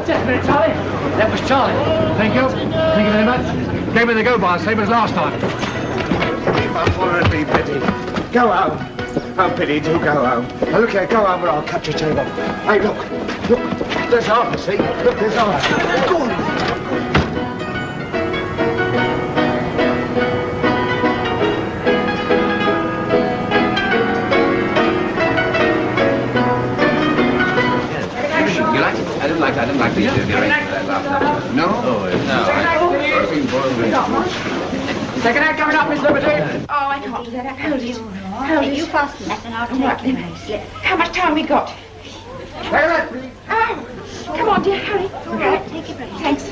Just a minute, Charlie! That was Charlie. Thank you. Thank you very much. Gave me the go-by, same as last time.
Keep up for me, Biddy. Go home. Oh, Biddy, do go home. Now, look here, go home or I'll cut your tail off. Hey, look. There's Arthur, see? Look, there's Arthur. Go on.
I didn't like the arrangement of that last night. No? Oh, no.
Second act coming up, Miss Liberty.
Oh, I can't do that. Hold it.
Hold it. You fasten that and I'll take the bracelet.
How much time we got? Oh, come on, dear, hurry.
All right, take your bracelet.
Thanks.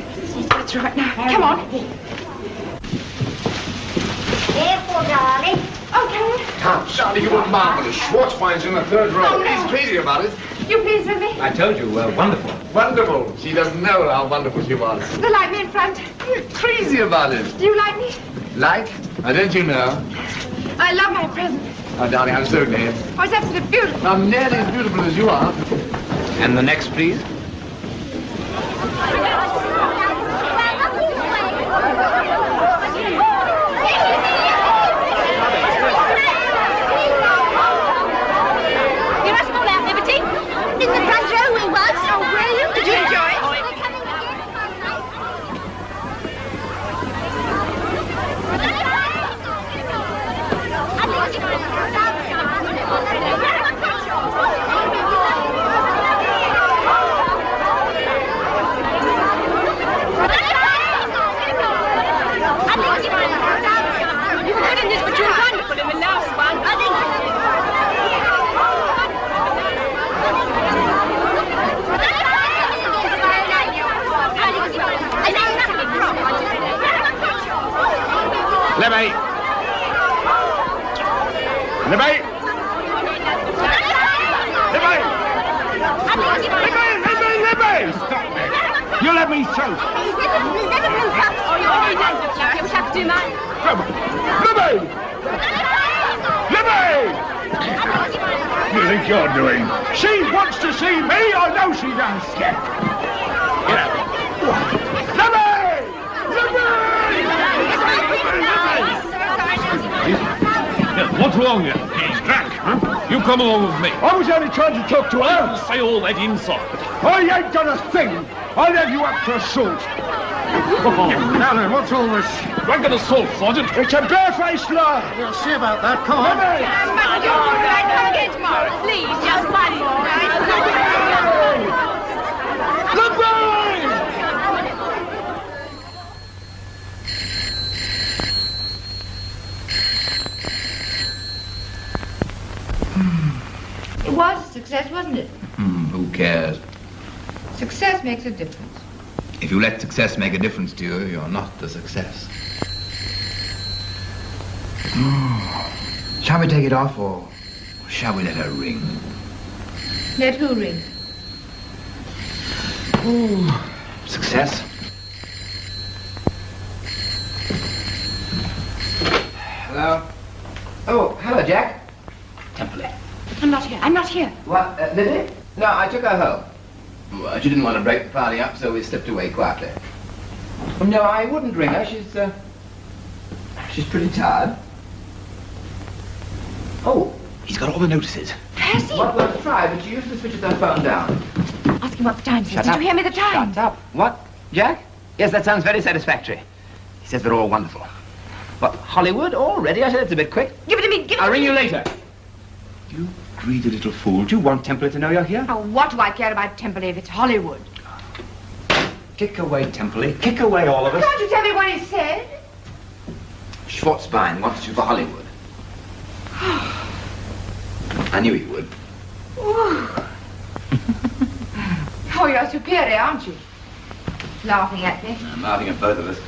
That's right now. Come on.
Careful, darling.
Okay.
Charlie, you were marvelous. Schwartzwein's in the 3rd row.
Oh, no.
He's crazy about it.
You pleased with me?
I told you, wonderful.
Wonderful. She doesn't know how wonderful she was.
The light me in front.
You're crazy about it.
Do you like me?
Like? Don't you know?
I love my present.
Oh, darling, I'm so glad.
Oh, it's absolutely beautiful.
I'm nearly as beautiful as you are.
And the next, please?
Libby! Libby! Libby! Libby! Stop it! You let me through! Libby! Libby! What do you think you're doing? She wants to see me, I know she does. Get out. Libby!
What's wrong here? He's drunk, huh? You come along with me.
I was only trying to talk to her.
Say all that inside.
I ain't done a thing. I'll have you up for assault.
Now then, what's all this? Drunk and assault, Sergeant.
It's a barefaced lie.
We'll see about that. Come on.
Come again tomorrow. Please, just one more. It was a success, wasn't it?
Who cares?
Success makes a difference.
If you let success make a difference to you, you're not the success. Shall we take it off, or shall we let her ring?
Let who ring?
Ooh, success. Hello? Oh, hello, Jack. Temple.
I'm not here. I'm not here.
What, Libby? No, I took her home. Well, she didn't want to break the party up, so we slipped away quietly. No, I wouldn't ring her. She's pretty tired. Oh, he's got all the notices.
Has he?
Well, let's try, but she usually switches her phone down.
Ask him what the time says.
Shut
Did
up.
you hear me the time?
Shut up. What, Jack? Yes, that sounds very satisfactory. He says they're all wonderful. What, Hollywood already? I said it's a bit quick.
Give it to me. Give it
I'll
to
ring
me.
you later. You greedy little fool. Do you want Temple to know you're here?
Oh, what do I care about Temple if it's Hollywood?
Kick away, Temple. Kick away, all of us.
Can't you tell me what he said?
Schwarzbein wants you for Hollywood. I knew he would.
Oh, you're superior, aren't you? Laughing at me.
I'm laughing at both of us.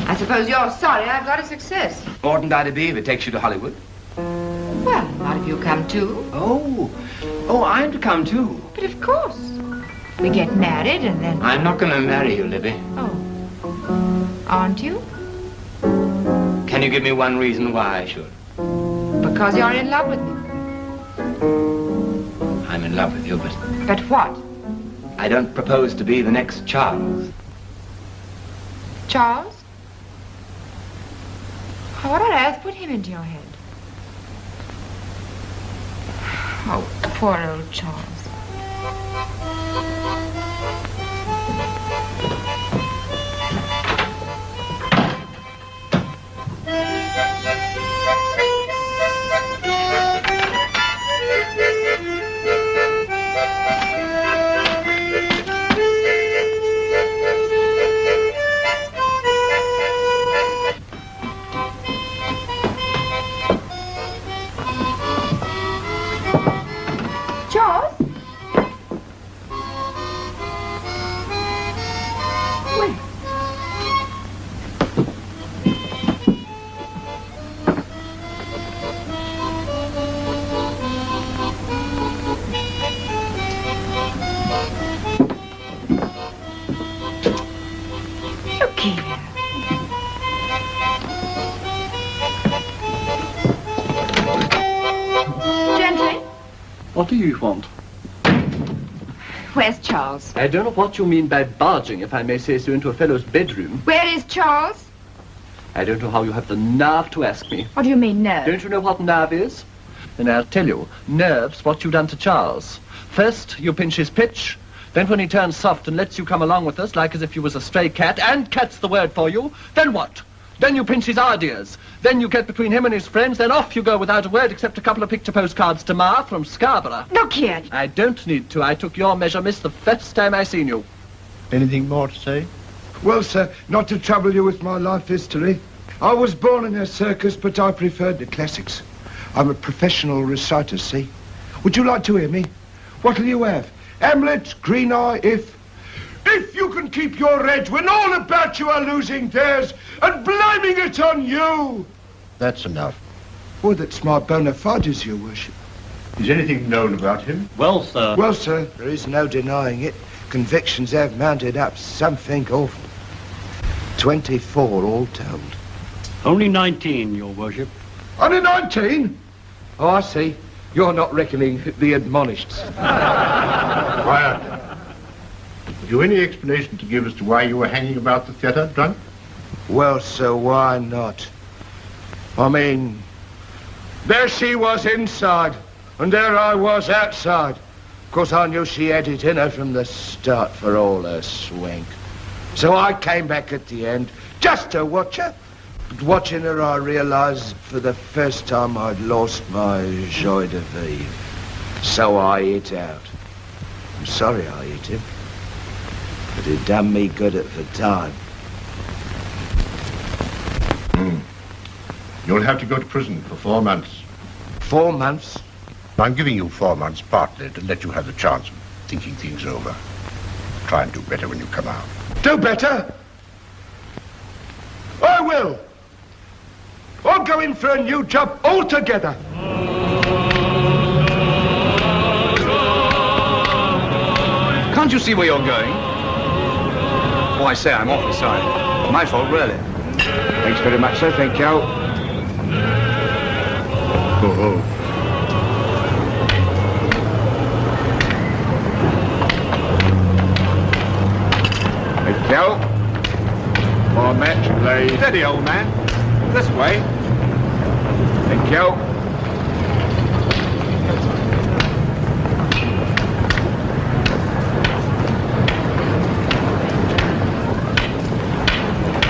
I suppose you're sorry I've got a success.
Oughtn't I to be if it takes you to Hollywood?
Well, not if you come too.
Oh, I'm to come too.
But of course. We get married and then...
I'm not going to marry you, Libby.
Oh. Aren't you?
Can you give me one reason why I should?
Because you're in love with me.
I'm in love with you, but...
But what?
I don't propose to be the next Charles.
Charles? What on earth put him into your head? Oh, poor old Charles. Charles? Wait. Look here. Gently.
What do you want?
Where's Charles?
I don't know what you mean by barging, if I may say so, into a fellow's bedroom.
Where is Charles?
I don't know how you have the nerve to ask me.
What do you mean, nerve?
Don't you know what nerve is? Then I'll tell you. Nerve's what you done to Charles. First, you pinch his pitch. Then when he turns soft and lets you come along with us, like as if you was a stray cat, and cat's the word for you, then what? Then you pinch his ideas. Then you get between him and his friends, then off you go without a word except a couple of picture postcards to Ma from Scarborough.
Look here.
I don't need to. I took your measure, miss, the first time I seen you.
Anything more to say? Well, sir, not to trouble you with my life history. I was born in a circus, but I preferred the classics. I'm a professional reciter, see? Would you like to hear me? What'll you have? Hamlet, Green Eye, If you can keep your edge when all about you are losing theirs and blaming it on you.
That's enough.
Well, that's my bona fides, your worship.
Is anything known about him?
Well, sir.
Well, sir, there is no denying it. Convictions have mounted up something awful. 24 all told.
Only 19, your worship.
Only 19? Oh, I see. You're not reckoning the admonished.
Quiet. Have you any explanation to give as to why you were hanging about the theatre, drunk?
Well, sir, why not? I mean, there she was inside, and there I was outside. Of course, I knew she had it in her from the start for all her swank. So I came back at the end, just to watch her. But watching her, I realised for the first time I'd lost my joie de vivre. So I hit out. I'm sorry I hit him, but it done me good at the time.
You'll have to go to prison for 4 months.
4 months?
I'm giving you 4 months partly to let you have the chance of thinking things over. Try and do better when you come out.
Do better? I will. I'll go in for a new job altogether.
Can't you see where you're going? Oh, I say, I'm awfully sorry. My fault, really.
Thanks very much, sir. Thank you.
Oh.
Thank you. More match, Leigh.
Steady, old man. This way.
Thank you.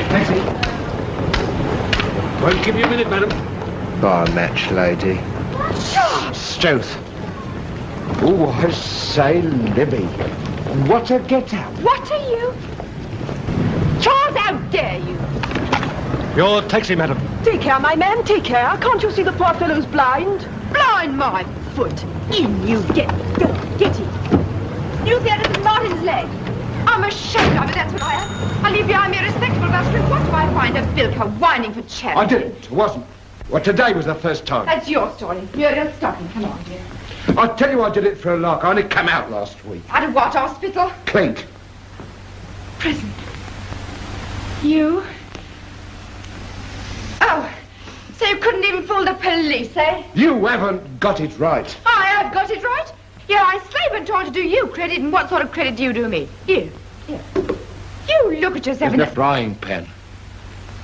Taxi. Won't give you a minute, madam.
By match, lady. Struth. Oh, I say, Libby. What a get-up.
What are you? Charles, how dare you?
Your taxi, madam.
Take care, my man, take care. Can't you see the poor fellow's blind?
Blind my foot. In you get it. You the other than Martin's leg. I'm ashamed of it, that's what I am. I leave behind me a respectable bastard. What do I find a bilker whining for charity?
I didn't. It wasn't. Well, today was the first time.
That's your story. Muriel, stop him. Come on, dear.
I tell you I did it for a lark. I only come out last week.
Out of what hospital?
Clink.
Prison. You? Oh, so you couldn't even fool the police, eh?
You haven't got it right.
I have got it right. Yeah, I slave and trying to do you credit, and what sort of credit do you do me? Here. You look at yourself
In
in
the frying pan.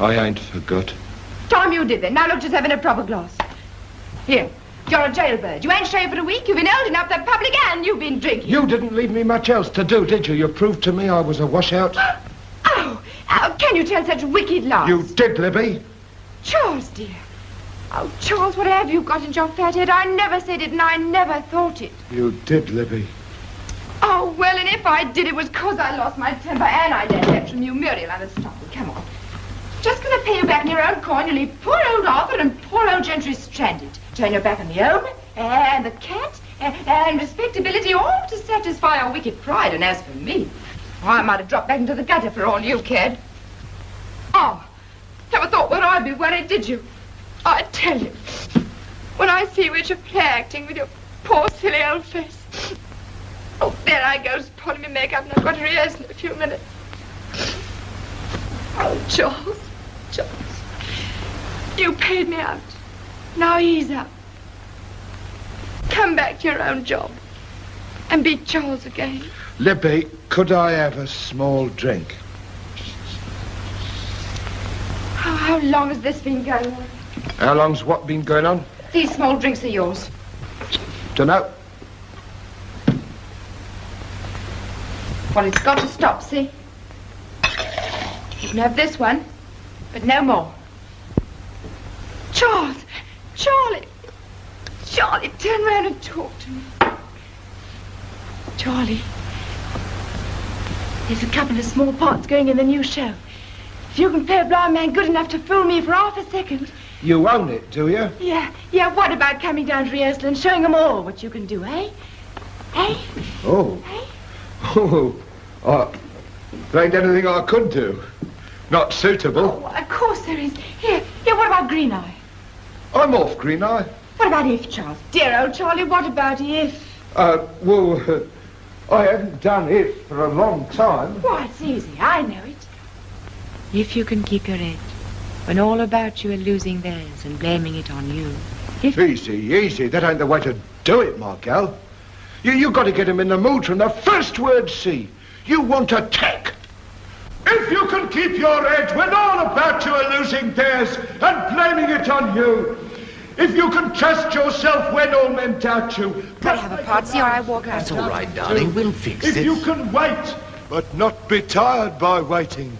I ain't forgot.
Time you did then. Now look at yourself in a proper glass. Here. You're a jailbird. You ain't shaved for a week. You've been holding up that public and you've been drinking.
You didn't leave me much else to do, did you? You proved to me I was a washout.
Oh, how can you tell such wicked lies?
You did, Libby.
Charles, dear. Oh, Charles, what have you got in your fat head? I never said it and I never thought it.
You did, Libby.
Oh, well, and if I did, it was 'cause I lost my temper and I learned that from you. Muriel, I must stop you. Come on. Just 'cause I pay you back in your own coin, you leave poor old Arthur and poor old Gentry stranded. Turn your back on the home, and the cat, and respectability, all to satisfy our wicked pride. And as for me, I might have dropped back into the gutter for all you cared. Oh, never thought when I'd be worried, did you? I tell you, when I see you at your play acting with your poor silly old face. Oh, there I goes, putting me makeup, and I've got to rehearse in a few minutes. Oh, Charles, you paid me out. Now ease up. Come back to your own job and be Charles again.
Libby, could I have a small drink?
How long has this been going on?
How long's what been going on?
These small drinks are yours.
Dunno.
Well, it's got to stop, see? You can have this one, but no more. Charles! Charlie, turn around and talk to me. Charlie, there's a couple of small parts going in the new show. If you can play a blind man good enough to fool me for half a second.
You own it, do you?
Yeah, what about coming down to rehearsal and showing them all what you can do, eh? Eh?
Oh.
Eh?
Oh. There ain't anything I could do. Not suitable.
Oh, of course there is. Here, what about Green Eye?
I'm off, Green Eye.
What about if, Charles? Dear old Charlie, what about if?
Well, I haven't done it for a long time.
Why, it's easy. I know it.
If you can keep your head when all about you are losing theirs and blaming it on you.
Easy. That ain't the way to do it, my gal. You got to get him in the mood from the first word see. You want attack. If you can keep your head when all about you are losing theirs and blaming it on you. If you can trust yourself when all men doubt you.
Better have a party or I walk out.
That's all right, darling. We'll fix it. If you can wait, but not be tired by waiting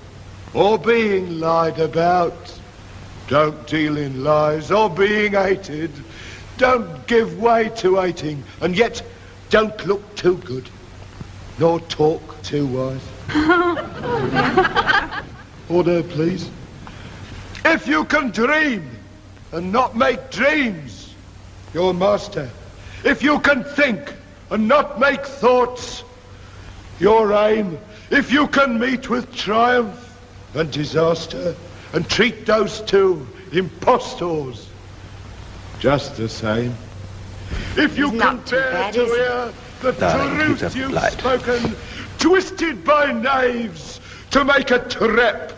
or being lied about. Don't deal in lies or being hated. Don't give way to hating. And yet, don't look too good. Nor talk too wise. Order, please. If you can dream and not make dreams, you're master. If you can think and not make thoughts, your aim. If you can meet with triumph and disaster and treat those two impostors just the same. If you can bear to hear the truth you've spoken, twisted by knaves to make a trap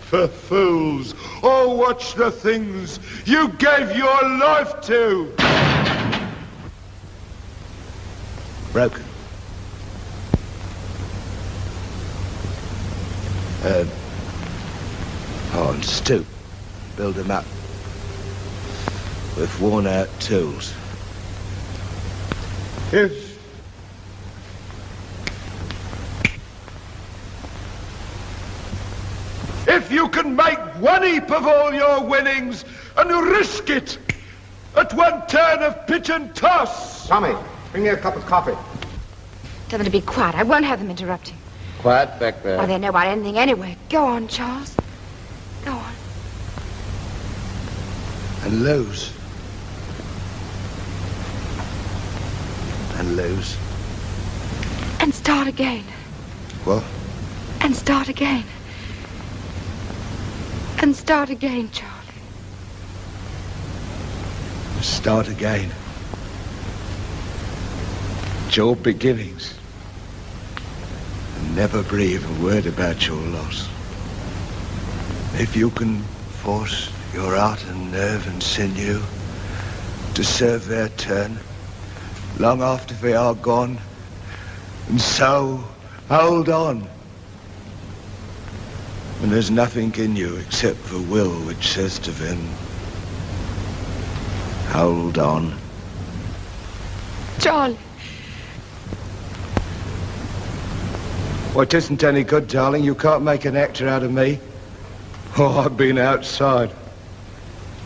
for fools, or watch the things you gave your life to. Broken. And stoop. Build them up with worn-out tools. If you can make one heap of all your winnings and risk it at one turn of pitch and toss.
Tommy, bring me a cup of coffee.
Tell them to be quiet. I won't have them interrupting.
Quiet back there.
Why, they know about anything anyway. Go on, Charles. Go on.
And lose. And lose.
And start again.
What?
And start again. And start again, Charlie.
Start again. It's your beginnings. And never breathe a word about your loss. If you can force your heart and nerve and sinew to serve their turn long after they are gone, and so hold on. And there's nothing in you except the will which says to them, hold on.
Charlie.
Well, it isn't any good, darling. You can't make an actor out of me. Oh, I've been outside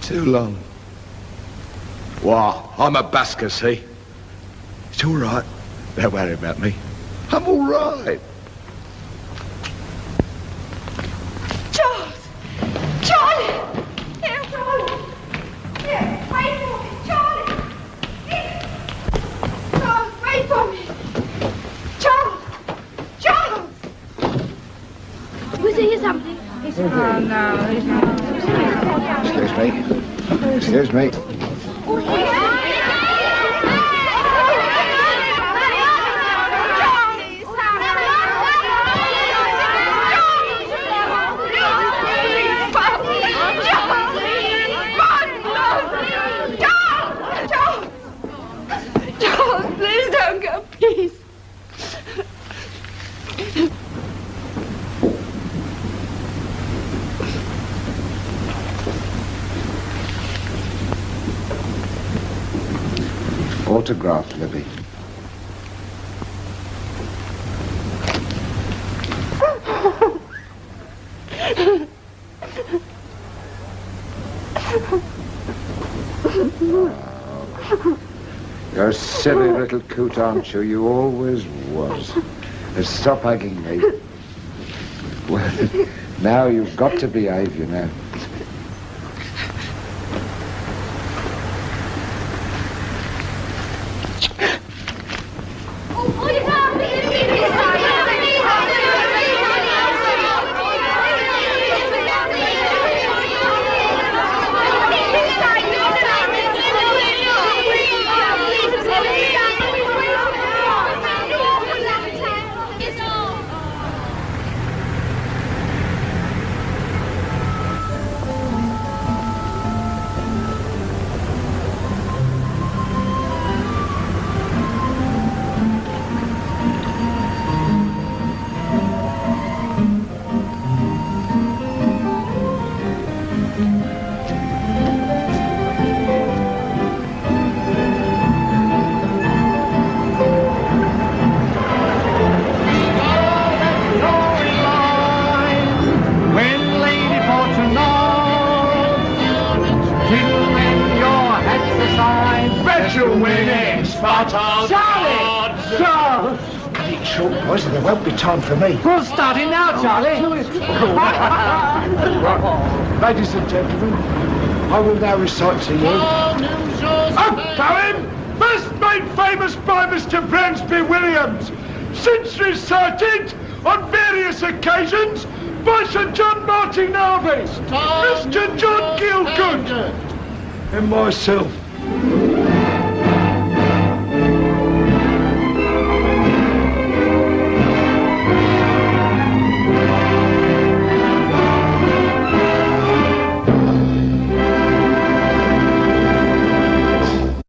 too long. Wow, I'm a busker, see? It's all right. Don't worry about me. I'm all right.
Charles! Charlie! Here, Charlie! Here, wait for me, Charlie! Here! Charles, wait for me! Charles! Charles!
Was there something?
Oh, no, he's not.
Excuse me.
Charles, please don't go, please.
Autograph, Libby. You're a silly little coot, aren't you? You always was. Stop hugging me. Well, now you've got to behave, you know.
You winning spot on
Charlie! Charles!
Cut it short, boys, or there won't be time for me.
We're starting now, Charlie.
Ladies and gentlemen, I will now recite to you a poem first made famous by Mr. Bransby Williams, since recited on various occasions by Sir John Martin Harvey, Mr. John Gielgud, and myself.